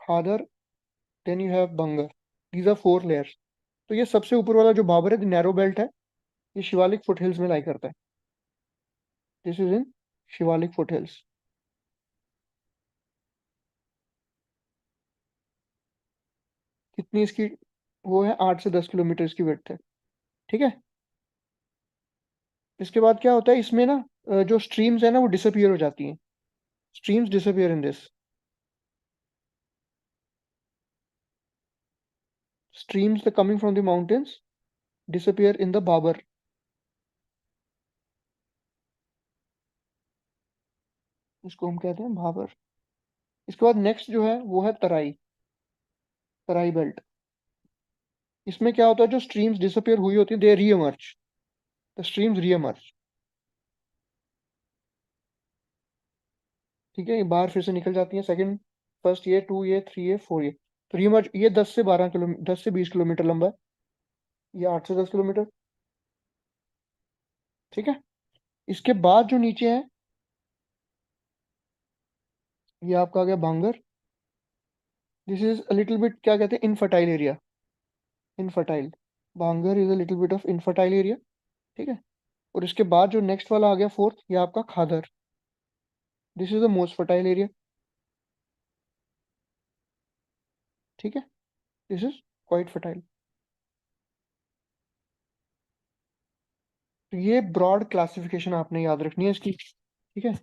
Khadar, then you have Bangar. These are 4 layers. तो ये सबसे ऊपर वाला जो बाबर है, नैरो बेल्ट है, ये शिवालिक फुटहिल्स में लाई करता है। This is in Shivalik foothills. कितनी इसकी वो है? 8 से 10 किलोमीटर इसकी विड्थ है। ठीक है। इसके बाद क्या होता है इसमें ना, जो स्ट्रीम्स है ना वो डिसअपियर हो जाती हैं। Streams disappear in this. Streams coming from the mountains disappear in the Bhabar. इसको हम कहते हैं भाबर। इसके बाद नेक्स्ट जो है वो है तराई, तराई बेल्ट। इसमें क्या होता है, जो स्ट्रीम्स डिसअपियर हुई होती है, दे रीएमर्ज, द स्ट्रीम्स रीएमर्ज। ठीक है, ये बाहर फिर से निकल जाती है। सेकंड, फर्स्ट ये, 2 ये, 3 ये, 4 ये। तो रीएमर्ज ये 10 से 12 किलोमीटर, 10 से 20 किलोमीटर लंबा है। ये 8 से 10 किलोमीटर। ठीक है। इसके बाद जो नीचे है, ये आपका आ गया भांगर। This is a little bit, क्या कहते हैं, इनफर्टाइल एरिया। इनफर्टाइल, भांगर is a little bit of infertile area. ठीक है। और इसके बाद जो नेक्स्ट वाला आ गया फोर्थ, ये आपका khadar. This is the most fertile area. ठीक है। This is quite fertile. तो ये ब्रॉड क्लासिफिकेशन आपने याद रखनी है इसकी। ठीक है।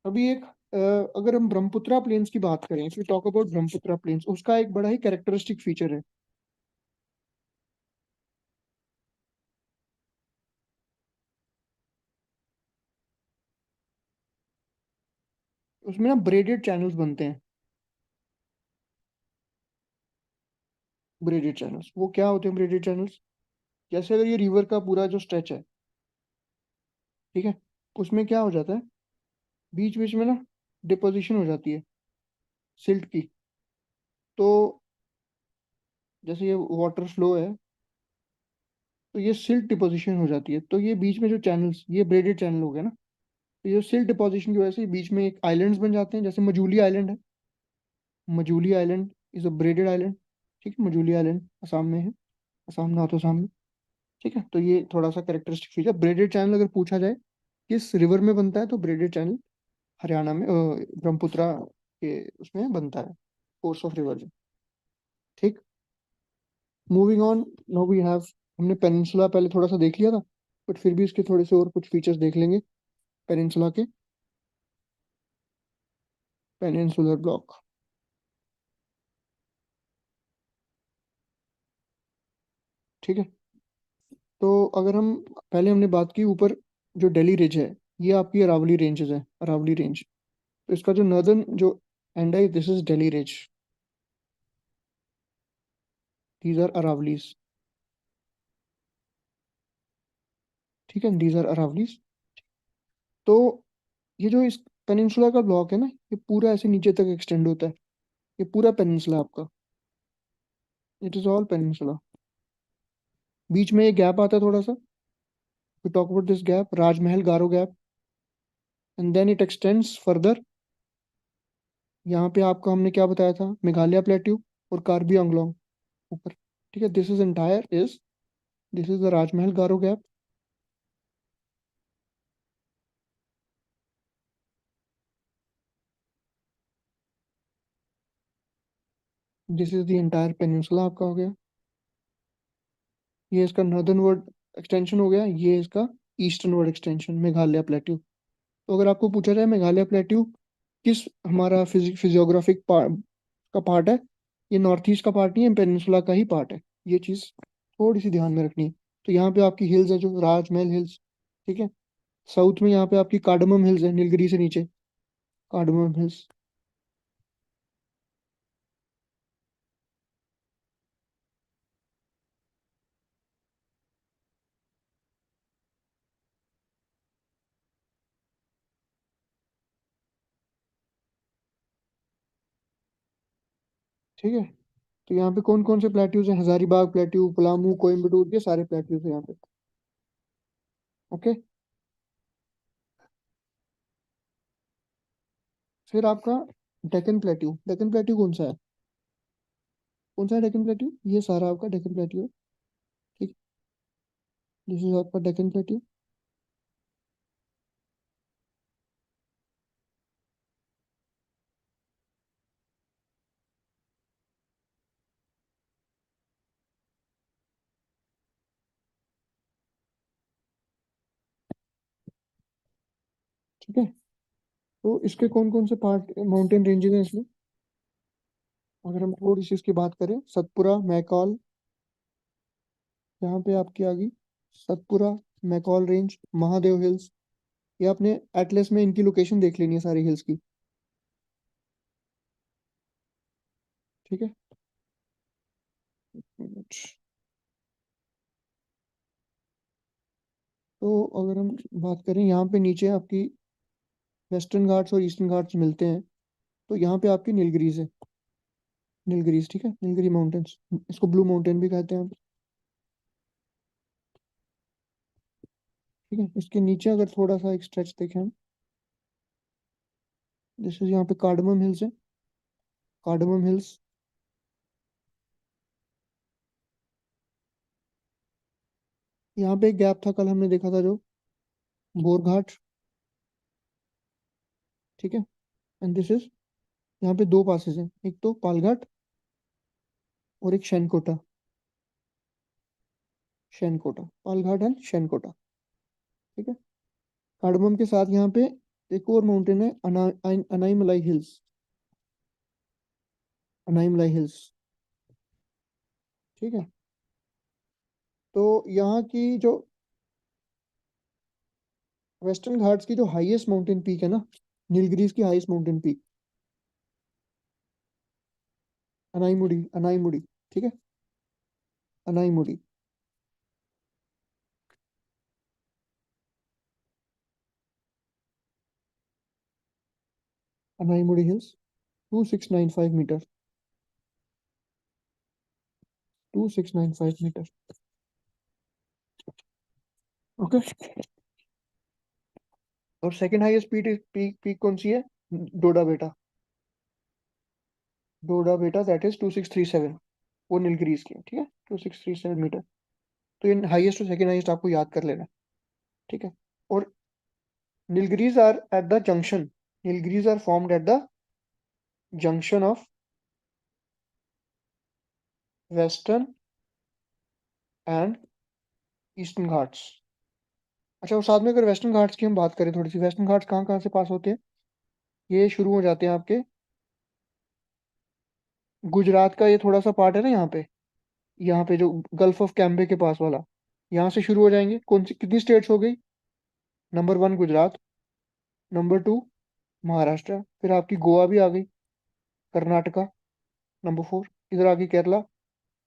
अभी एक अगर हम ब्रह्मपुत्रा प्लेन्स की बात करें, if you talk about Brahmaputra plains, उसका एक बड़ा ही कैरेक्टरिस्टिक फीचर है, उसमें ना ब्रेडेड चैनल्स बनते हैं। ब्रेडेड चैनल्स वो क्या होते हैं? ब्रेडेड चैनल्स, जैसे अगर ये रिवर का पूरा जो स्ट्रेच है, ठीक है, उसमें क्या हो जाता है, बीच बीच में ना डिपोजिशन हो जाती है सिल्ट की। तो जैसे ये वाटर फ्लो है, तो ये सिल्ट डिपोजिशन हो जाती है, तो ये बीच में जो चैनल्स, ये ब्रेडेड चैनल हो गया ना, तो ये सिल्ट डिपोजिशन की वजह से बीच में एक आइलैंड्स बन जाते हैं। जैसे मजूली आइलैंड है, Majuli island is a braided island, ठीक है, मजूली आइलैंड असम में है, असम नॉर्थ असम में, ठीक है। तो ये थोड़ा सा कैरेक्टरिस्टिक फीचर, ब्रेडेड चैनल अगर पूछा जाए किस रिवर में बनता है, तो ब्रेडेड चैनल हरियाणा में ब्रह्मपुत्रा के उसमें बनता है, कोर्स ऑफ रिवर में, ठीक। Moving on, now we have, हमने पेनिनसुला पहले थोड़ा सा देख लिया था, बट फिर भी इसके थोड़े से और कुछ फीचर्स देख लेंगे पेनिनसुला के। पेनिनसुलर ब्लॉक, ठीक है। तो अगर हम, पहले हमने बात की ऊपर जो दिल्ली रिज है, ये आपकी अरावली रेंजेस है, अरावली रेंज। तो इसका जो नर्दर्न जो एंड है, this is Delhi ridge, these are Aravallis, ठीक है, दीज आर अरावलीज। तो ये जो इस पेनिनसुला का ब्लॉक है ना, ये पूरा ऐसे नीचे तक एक्सटेंड होता है, ये पूरा पेनिनसुला आपका, इट इज ऑल पेनिनसुला। बीच में ये गैप आता है थोड़ा सा, we talk about this gap, Rajmahal Garo gap, and then it extends further. यहाँ पे आपको हमने क्या बताया था, मेघालय प्लेट्यू और कार्बी आंगलोंग ऊपर, ठीक है। This is entire is, this is the Rajmahal Garo gap, this is the entire peninsula आपका हो गया। ये इसका नॉर्दर्न वर्ड एक्सटेंशन हो गया, ये इसका eastern word extension Meghalaya plateau. तो अगर आपको पूछा जाए मेघालय प्लेट्यू किस हमारा फिजियोग्राफिक का पार्ट है, ये नॉर्थ ईस्ट का पार्ट नहीं है, पेनिनसुला का ही पार्ट है, ये चीज थोड़ी सी ध्यान में रखनी है। तो यहाँ पे आपकी हिल्स है जो राजमहल हिल्स, ठीक है। साउथ में यहाँ पे आपकी कार्डमम हिल्स है, नीलगिरी से नीचे कार्डमम हिल्स, ठीक है। तो यहाँ पे कौन कौन से प्लेट्यूज हैं, हजारीबाग प्लेट्यू, पलामू, कोयम्बटूर, ये सारे प्लेट्यूज हैं यहाँ पे, ओके। फिर आपका डेक्कन प्लेट्यू, डेक्कन प्लेट्यू कौन सा है, कौन सा है डेक्कन प्लेट्यू, ये सारा आपका डेक्कन प्लेट्यू है, ठीक। दिस इज आपका डेक्कन प्लेट्यू, ठीक है। तो इसके कौन कौन से पार्ट माउंटेन रेंजेस हैं इसमें, अगर हम थोड़ी सी इसकी बात करें, सतपुरा, मैकॉल, यहाँ पे आपकी आ गई Satpura, McCall range, Mahadev hills, ये आपने एटलस में इनकी लोकेशन देख लेनी है सारी हिल्स की, ठीक है। तो अगर हम बात करें, यहाँ पे नीचे आपकी वेस्टर्न घाट्स और ईस्टर्न घाट्स मिलते हैं, तो यहाँ पे आपकी नीलगिरीज है, नीलगिरीज, ठीक है, नीलगिरी माउंटेन्स, इसको ब्लू माउंटेन भी कहते हैं हम, ठीक है। इसके नीचे अगर थोड़ा सा एक स्ट्रेच देखें हम, जैसे यहाँ पे कार्डमम हिल्स है, कार्डमम हिल्स, यहाँ पे एक गैप था कल हमने देखा था जो बोरघाट, ठीक है। एंड दिस इज, यहाँ पे दो पासेस हैं, एक तो पालघाट और एक शैनकोटा, शैनकोटा, पालघाट एंड शैनकोटा, ठीक है। कार्डमम के साथ यहाँ पे एक और माउंटेन है अनाईमलाई हिल्स, अनाईमलाई हिल्स, ठीक है। तो यहाँ की जो वेस्टर्न घाट्स की जो हाईएस्ट माउंटेन पीक है ना, नीलगिरीज की highest mountain peak Anaimudi, Anaimudi, ठीक है, Anaimudi. Anaimudi hills 2695 meter, 2695 meter, okay. और second highest peak peak peak कौन सी है? डोडा बेटा, डोडा बेटा दैट इज 2637, वो नीलगिरीज की है, ठीक है, 2637 मीटर। तो ये हाईएस्ट और सेकंड हाईएस्ट आपको याद कर लेना, ठीक है। और Nilgiris are at the junction, Nilgiris are formed at the junction of western and eastern Ghats. अच्छा, और साथ में अगर वेस्टर्न घाट्स की हम बात करें थोड़ी सी, वेस्टर्न घाट्स कहाँ कहाँ से पास होते हैं? ये शुरू हो जाते हैं आपके गुजरात का, ये थोड़ा सा पार्ट है ना यहाँ पे जो गल्फ ऑफ कैम्बे के पास वाला, यहाँ से शुरू हो जाएंगे। कौन सी कितनी स्टेट्स हो गई? नंबर 1 गुजरात, नंबर 2 महाराष्ट्र, फिर आपकी गोवा भी आ गई, कर्नाटका नंबर 4, इधर आ गई केरला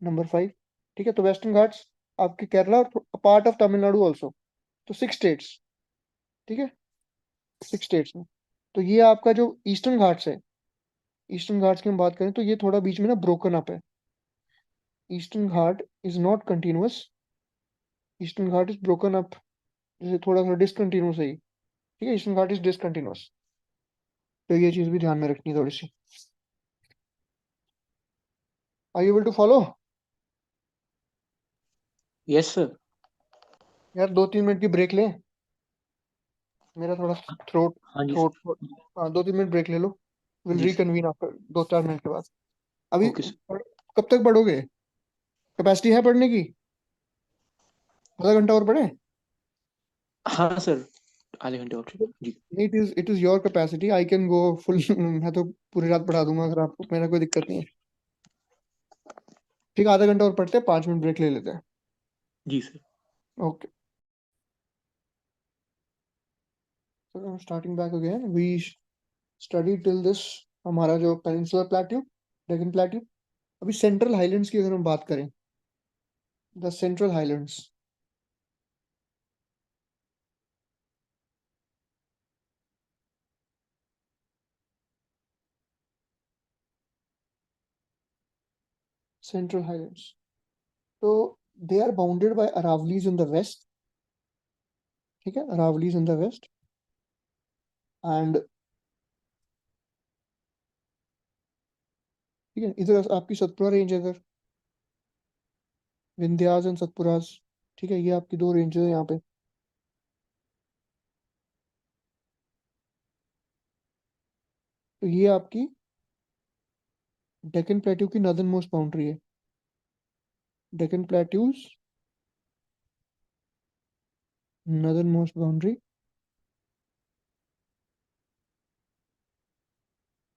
नंबर 5, ठीक है। तो वेस्टर्न घाट्स आपके केरला और पार्ट ऑफ तमिलनाडु ऑल्सो, तो 6 स्टेट्स, ठीक है, 6 स्टेट्स में। तो ये आपका जो ईस्टर्न घाट्स है, ईस्टर्न घाट्स की हम बात करें तो ये थोड़ा बीच में ना ब्रोकन अप है। Eastern Ghat is not continuous, eastern Ghat is broken up, जैसे थोड़ा सा डिसकंटिन्यूअस है ये, ठीक है, ईस्टर्न घाट इज डिसकंटिन्यूअस। तो ये चीज भी ध्यान में रखनी है थोड़ी सी। Are you able to follow? Yes sir. यार 2-3 मिनट की ब्रेक ले, मेरा थोड़ा थ्रोट हाँ जी थ्रोट सर। हाँ, 2-3 मिनट ब्रेक ले लो, विल जी सर। रिकन्वीन आफ्टर 2-4 मिनट के बाद। अभी ओके सर। कब तक पढ़ोगे? कैपेसिटी है पढ़ने की? आधा घंटा और पढ़े? हाँ सर, आधे घंटे और जी। It is your capacity, I can go full मैं तो पूरी रात पढ़ा दूंगा अगर आपको, मेरा कोई दिक्कत नहीं है। ठीक है, आधा घंटा और पढ़ते हैं, 5 मिनट ब्रेक ले लेते हैं। जी sir. Okay, so I'm starting back again. We study till this, हमारा जो पेनिनसुलर प्लेट्यू, डेक्कन प्लेट्यू। अभी सेंट्रल हाइलैंड्स की अगर हम बात करें, the central highlands, central highlands, तो they are bounded by Aravallis in the west, ठीक है, Aravallis in the west, and ठीक है, इधर आपकी सतपुरा रेंज है, इधर विंध्यास एंड सतपुरास, ठीक है, ये आपकी 2 रेंजेस है यहाँ पे। तो ये आपकी डेक्कन प्लेट्यू की नॉर्दर्न मोस्ट बाउंड्री है, Deccan plateaus northern most boundary,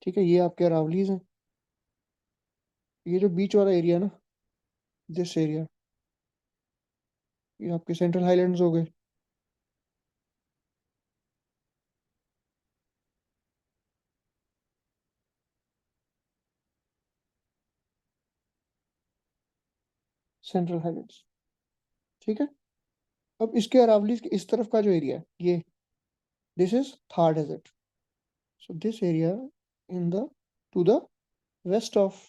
ठीक है। ये आपके अरावलीज हैं, ये जो बीच वाला एरिया ना, दिस एरिया, ये आपके सेंट्रल हाइलैंड्स हो गए। सेंट्रल हाइलैंड्स, ठीक है। अब इसके अरावलीज के इस तरफ का जो एरिया है, ये this is Thar desert, so this area in the to the west of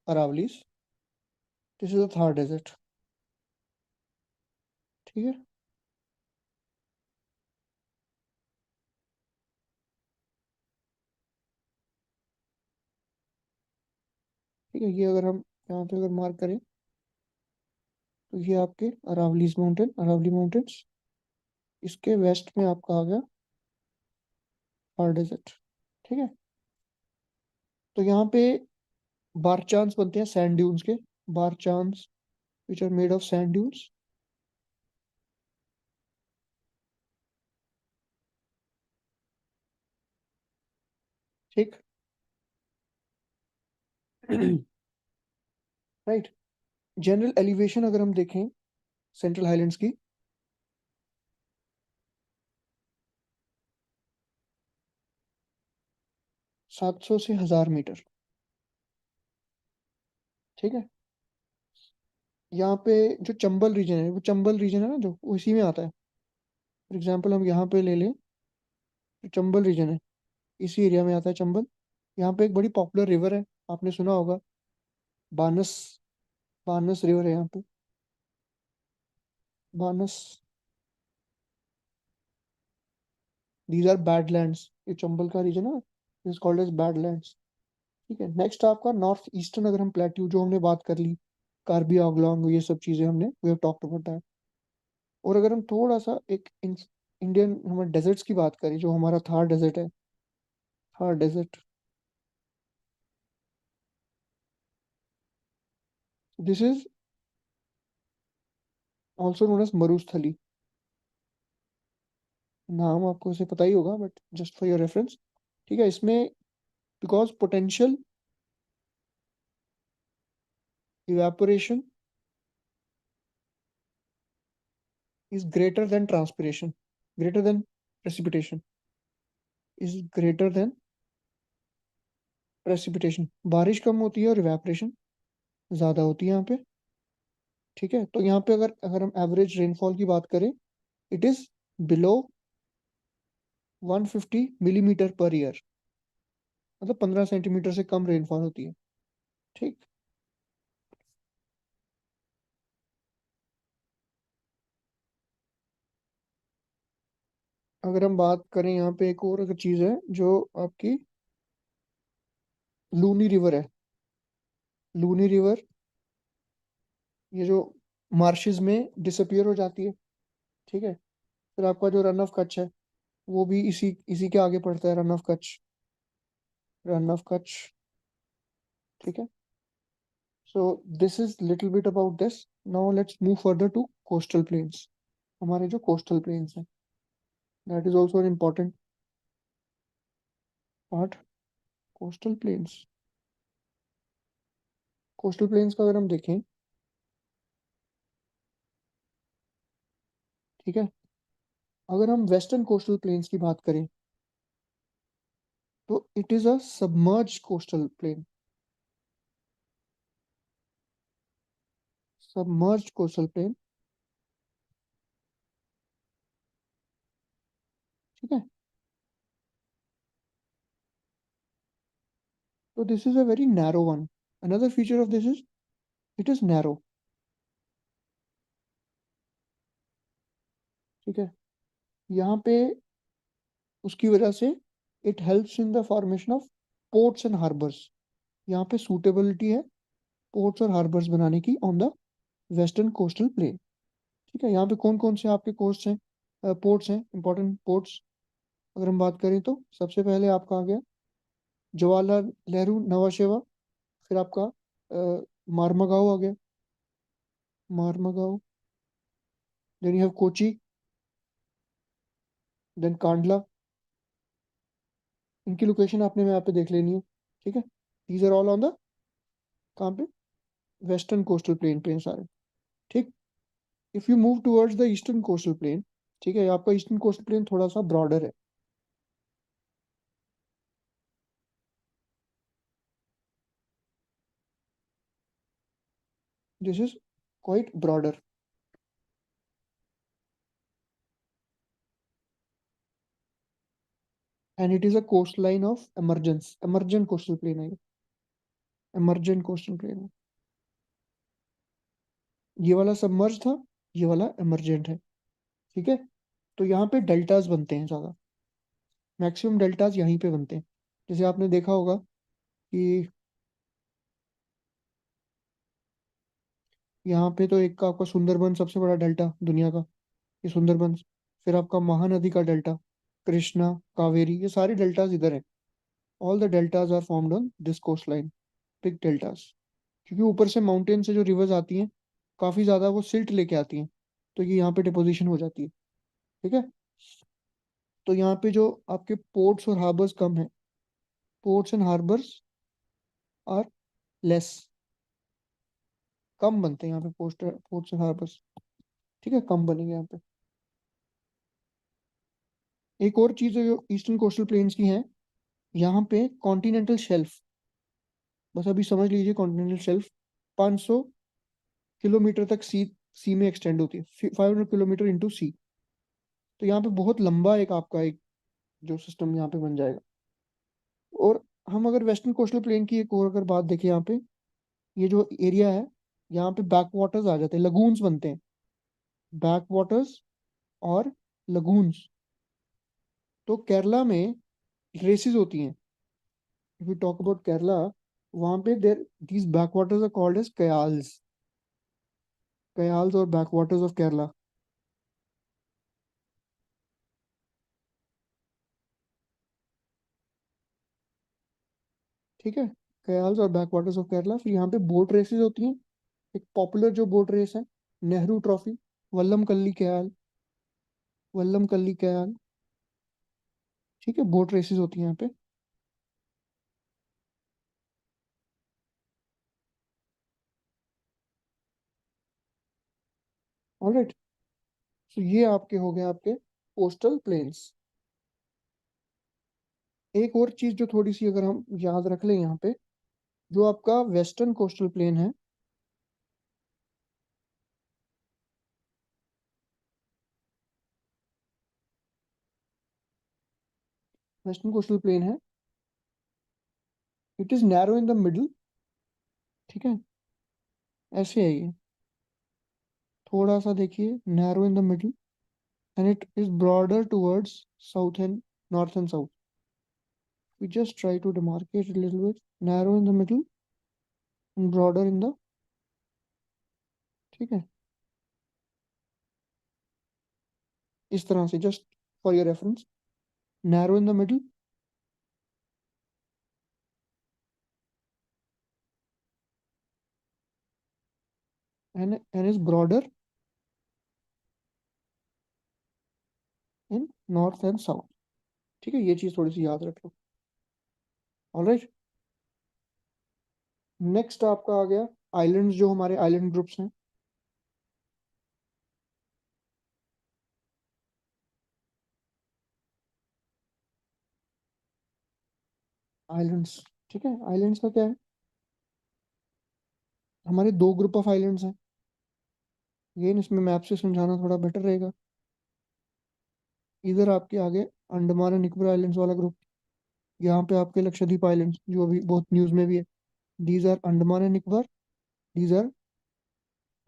Aravallis, this is the Thar desert, ठीक है। ठीक है, ये अगर हम यहाँ पे अगर मार्क करें तो ये आपके अरावलीज माउंटेन, अरावली माउंटेन्स, इसके वेस्ट में आपका आ गया थार डेजर्ट, ठीक है। तो यहाँ पे बारचांस बनते हैं सैंड ड्यून्स के, बारचांस which are made of sand dunes, ठीक। राइट। जनरल एलिवेशन अगर हम देखें सेंट्रल हाईलैंड्स की, सात सौ से 1000 मीटर। ठीक है। यहाँ पे जो चंबल रीजन है, वो चंबल रीजन है ना, जो वो इसी में आता है। फॉर एग्जाम्पल हम यहाँ पे ले लें, जो चंबल रीजन है इसी एरिया में आता है चंबल। यहाँ पे एक बड़ी पॉपुलर रिवर है, आपने सुना होगा, बानस। बानस रिवर है यहाँ पे, बानस। These are badlands. ये चंबल का रीजन है, इज कॉल्ड एज बैडलैंड्स। ठीक है। नेक्स्ट आपका नॉर्थ ईस्टर्न, अगर हम प्लेट्यू जो हमने बात कर ली, कार्बी आंगलोंग, ये सब चीजें हमने we have talked about that. और अगर हम थोड़ा सा एक इंडियन हमारे डेजर्ट्स की बात करें, जो हमारा थार डेजर्ट है, Thar desert, this is also known as Marusthali. नाम आपको इसे पता ही होगा, but just for your reference. ठीक है। इसमें because potential evaporation is greater than transpiration, greater than precipitation, is greater than precipitation। बारिश कम होती है और इवेपोरेशन ज्यादा होती है यहाँ पे। ठीक है। तो यहाँ पे अगर अगर हम एवरेज रेनफॉल की बात करें, it is below 150 millimetre per year, मतलब 15 सेंटीमीटर से कम रेनफॉल होती है। ठीक। अगर हम बात करें यहाँ पे, एक और अगर चीज है जो आपकी लूनी रिवर है। लूनी रिवर, ये जो मार्शेस में डिसअपियर हो जाती है। ठीक है। फिर आपका जो रन ऑफ कच्छ है, वो भी इसी इसी के आगे पड़ता है, रन ऑफ कच्छ, रन ऑफ कच्छ। ठीक है। So this is little bit about this. Now let's move further to coastal plains. हमारे जो कोस्टल प्लेन्स हैं, that is also an important part. Coastal plains, coastal plains का अगर हम देखें, ठीक है, अगर हम वेस्टर्न कोस्टल प्लेन्स की बात करें, तो it is a submerge coastal plain. Submerge coastal plain. ठीक है। तो this is a very narrow one. Another feature of this is it is narrow. ठीक है। यहाँ पे उसकी वजह से it helps in the formation of ports and harbours. यहाँ पे सूटेबिलिटी है पोर्ट्स और हार्बर्स बनाने की on the western coastal plain. ठीक है। यहाँ पे कौन कौन से आपके कोस्ट हैं, पोर्ट्स हैं, इंपॉर्टेंट पोर्ट्स। अगर हम बात करें तो सबसे पहले आपका आ गया जवाहरलाल नेहरू नवा शेवा। फिर आपका मारमागांव आ गया, Marmagao. Then you have Kochi, then Kandla. इनकी लोकेशन आपने मैप पे देख लेनी है। ठीक है। These are all on the, कहाँ पे, वेस्टर्न कोस्टल प्लेन पे हैं सारे। ठीक। If you move towards the eastern coastal plain, ठीक है, आपका ईस्टर्न कोस्टल प्लेन थोड़ा सा ब्रॉडर है। This is quite broader, and it is a coast line of emergence, emergent coastal plain है, एमरजेंट कोस्टल प्लेन है। ये वाला सबमर्ज था, ये वाला एमरजेंट है। ठीक है। तो यहाँ पे डेल्टास बनते हैं ज्यादा, मैक्सिमम डेल्टास यहीं पे बनते हैं। जैसे आपने देखा होगा कि यहाँ पे तो एक का आपका सुंदरबन सबसे बड़ा डेल्टा दुनिया का, ये सुंदरबन। फिर आपका महानदी का डेल्टा, कृष्णा, कावेरी, ये सारी डेल्टास इधर है। All the deltas are formed on this coast line, big deltas. क्योंकि ऊपर से माउंटेन से जो रिवर्स आती हैं, काफी ज्यादा वो सिल्ट लेके आती हैं, तो ये यहाँ पे डिपोजिशन हो जाती है। ठीक है। तो यहाँ पे जो आपके पोर्ट्स और हार्बर्स कम है, ports and harbours are less, कम बनते हैं यहाँ पे पोर्ट्स एंड हार्बर्स, ठीक है, कम बनेंगे यहाँ पे। एक और चीज है जो ईस्टर्न कोस्टल प्लेन्स की है, यहाँ पे कॉन्टिनेंटल शेल्फ, बस अभी समझ लीजिए, कॉन्टिनेंटल शेल्फ 500 किलोमीटर तक सी में एक्सटेंड होती है, 500 किलोमीटर इंटू सी। तो यहाँ पे बहुत लंबा एक आपका एक जो सिस्टम यहाँ पे बन जाएगा। और हम अगर वेस्टर्न कोस्टल प्लेन की एक और अगर बात देखें, यहाँ पे ये जो एरिया है, यहाँ पे बैक वाटर्स आ जाते हैं, लगून्स बनते हैं, बैक वाटर्स और लगून्स। तो केरला में रेसेस होती हैं, if you talk about Kerala, वहां पे there these back waters are called as kayals, kayals और बैक वाटर्स ऑफ केरला। ठीक है, कयाल्स और बैक वाटर्स ऑफ केरला। फिर यहाँ पे बोट रेसेस होती हैं, एक पॉपुलर जो बोट रेस है, नेहरू ट्रॉफी, वल्लम कल्ली कयाल, वल्लम कल्ली कयाल, ठीक है, बोट रेसेस होती हैं यहाँ पे। ऑलराइट, तो ये आपके हो गए आपके कोस्टल प्लेन्स। एक और चीज जो थोड़ी सी अगर हम याद रख लें यहाँ पे, जो आपका वेस्टर्न कोस्टल प्लेन है, वेस्टर्न कोस्टल प्लेन है, it is narrow in the middle, ठीक है, ऐसे है ये, थोड़ा सा देखिए, narrow in the middle, and it is broader towards south and north and south. We just try to demarcate a little bit, narrow in the middle and broader in the, ठीक है, इस तरह से, just for your reference, narrow in the middle and is broader in north and south, ठीक है, ये चीज थोड़ी सी याद रख लो। ऑलराइट, नेक्स्ट आपका आ गया आइलैंड्स, जो हमारे आइलैंड ग्रुप्स हैं, आइलैंड्स, ठीक है, आइलैंड्स का क्या है, हमारे दो ग्रुप ऑफ आइलैंड्स हैं। अगेन इसमें मैप से समझाना थोड़ा बेटर रहेगा। इधर आपके आगे अंडमान एंड निकोबार आइलैंड्स वाला ग्रुप, यहाँ पे आपके लक्षद्वीप आइलैंड्स, जो अभी बहुत न्यूज में भी है, these are Andaman and Nicobar, these are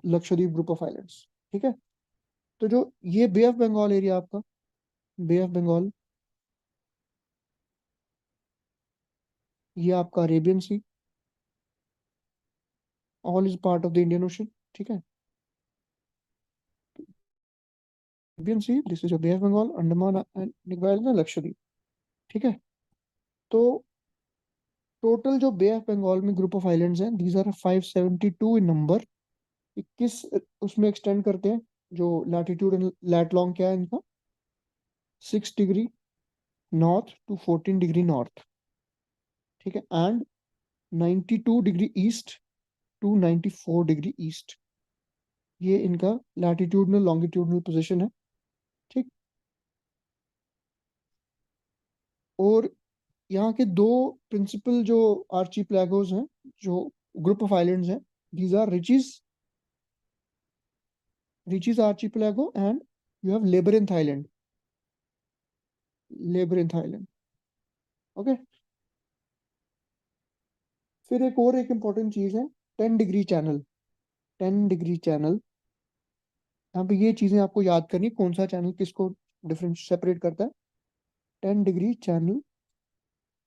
Lakshadweep group of islands, ठीक है। तो जो ये बे ऑफ बंगाल एरिया आपका, बे ऑफ बंगाल, ये आपका Arabian Sea, all is part of the Indian Ocean, ठीक है, Arabian Sea, this is Bay of Bengal, Andaman and Nicobar islands, Lakshadweep, ठीक है। तो टोटल जो बे ऑफ बंगाल में ग्रुप ऑफ आइलैंड्स हैं, दीज आर 572 इन नंबर। 21 उसमें एक्सटेंड करते हैं, जो लैटिट्यूड एंड लैट लॉन्ग क्या है इनका, 6 degree north to 14 degree north, ठीक है, and 92 degree east to 94 degree east, ये इनका लैटिट्यूडनल लॉन्गिट्यूडनल पोजीशन है, ठीक। और यहाँ के दो प्रिंसिपल जो आर्चीपेलागोस हैं, जो ग्रुप ऑफ आइलैंड्स हैं, these are Ritchie's archipelago and you have labyrinth island, labyrinth island, okay. फिर एक इंपॉर्टेंट चीज है 10 डिग्री चैनल, 10 डिग्री चैनल, यहाँ पे ये चीजें आपको याद करनी, कौन सा चैनल किसको डिफरेंट सेपरेट करता है, 10 डिग्री चैनल,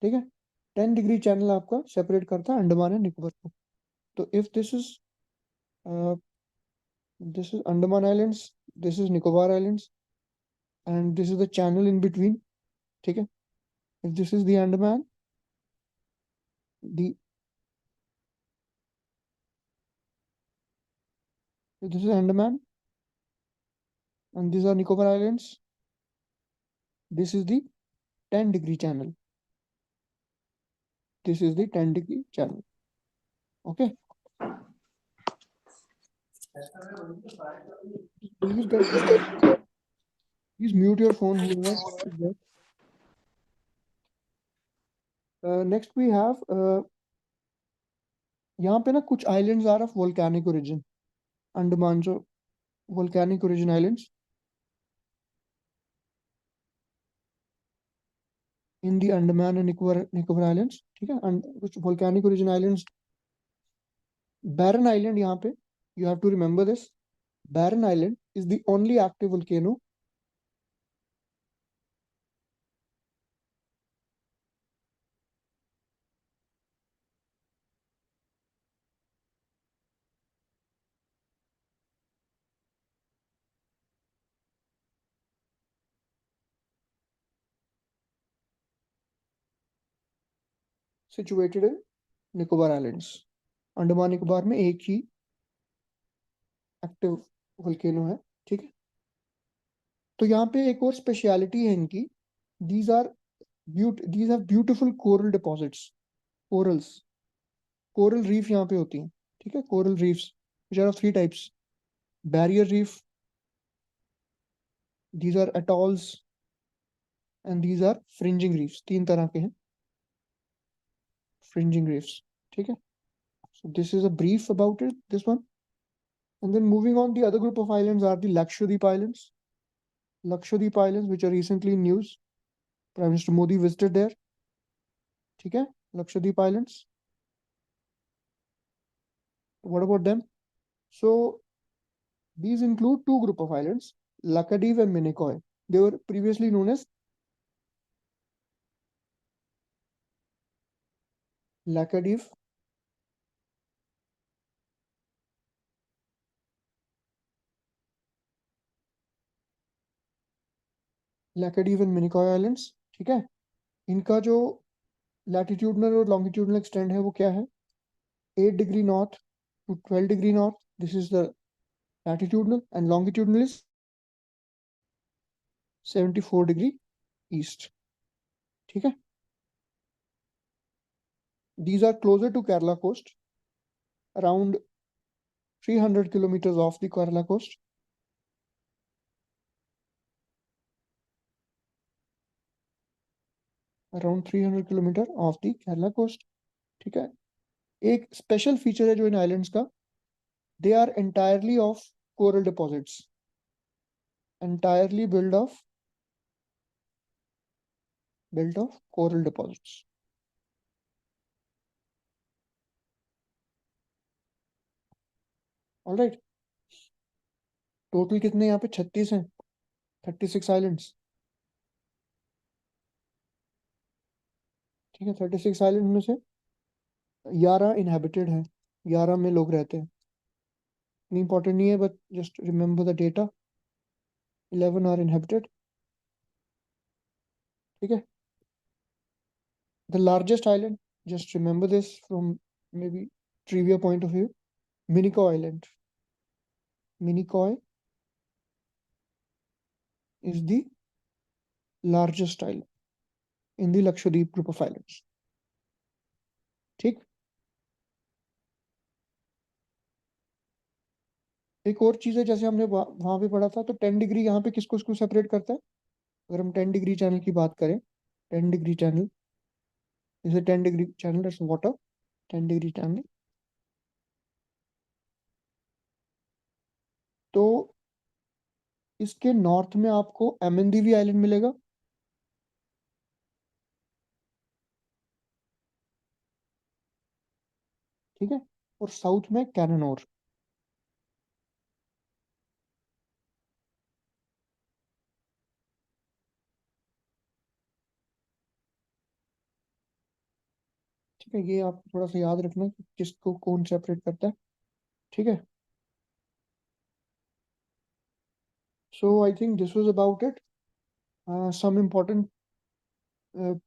ठीक है, 10 डिग्री चैनल आपका सेपरेट करता है अंडमान एंड निकोबार को। तो if this is Andaman islands, this is Nicobar islands, and this is the channel in between, ठीक है, if this is the Andaman, the this is Andaman and these are Nicobar Islands, this is the 10 degree channel, this is the 10-degree channel. Okay. Please mute your phone. Whoever is there. Next we have यहाँ पे ना कुछ islands are of volcanic origin. Andaman जो volcanic origin islands in the Andaman and Nicobar Islands. ठीक है, कुछ volcanic origin islands. Barren Island यहाँ पे, you have to remember this. Barren Island is the only active volcano situated in Nicobar Islands. Andaman Nicobar में एक ही active volcano है. ठीक है, तो यहाँ पे एक और स्पेशलिटी है इनकी. these have beautiful coral deposits. coral reef यहाँ पे होती हैं. ठीक है, coral reefs which are of 3 types. barrier reef, these are atolls, and these are fringing reefs. 3 तरह के हैं fringing reefs. ठीक है, so this is a brief about it, this one. And then moving on, the other group of islands are the Lakshadweep Islands. Lakshadweep Islands, which are recently in news. Prime Minister Modi visited there. ठीक है, Lakshadweep Islands. What about them? So these include 2 group of islands, Lakadiv and Minicoy. They were previously known as Lakadiv and Minicoy Islands. ठीक है, इनका जो latitudinal और longitudinal extend है वो क्या है? 8 degree north to 12 degree north. This is the latitudinal, and longitudinal is 74 degree east. ठीक है, these are closer to Kerala coast, around 300 kilometers off the Kerala coast. Around 300 kilometer off the Kerala coast. ठीक है, एक special feature है जो इन islands का, they are entirely of coral deposits, entirely built of coral deposits. All right, total कितने यहाँ पे 36 हैं, 36 आइलैंड्स. ठीक है, 36 आइलैंड में से 11 इनहेबिटेड हैं, 11 में लोग रहते हैं. इंपॉर्टेंट नहीं है, but just remember the data. 11 are inhabited. ठीक है, the largest island, just remember this from maybe trivia point of view, Minicoy Island. Minicoy is the largest island in the Lakshadweep group of islands. ठीक, एक और चीज है, जैसे हमने वहां पे पढ़ा था, तो 10 डिग्री यहाँ पे किसको किसको सेपरेट करता है? अगर हम 10 डिग्री चैनल की बात करें, 10 डिग्री चैनल, जैसे 10 degree channel is water, 10 degree channel, तो इसके नॉर्थ में आपको एमएनडीवी आइलैंड मिलेगा. ठीक है, और साउथ में कैननोर. ठीक है, ये आप थोड़ा सा याद रखना कि किसको कौन सेपरेट करता है. ठीक है, so I think this was about it. Some important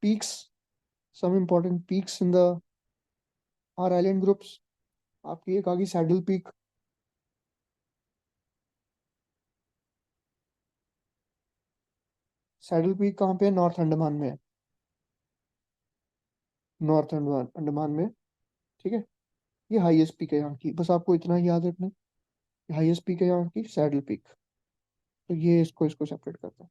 peaks, in the our island groups. आपकी एक आ गई सैडल पीक. सैडल पीक कहाँ पे है? नॉर्थ अंडमान में है. नॉर्थ अंडमान में, ठीक है। ये हाईएस्ट पीक है यहाँ की, बस आपको इतना ही याद रखना है। हाईएस्ट पीक है यहाँ की सैडल पीक, तो ये इसको सेपरेट करता है।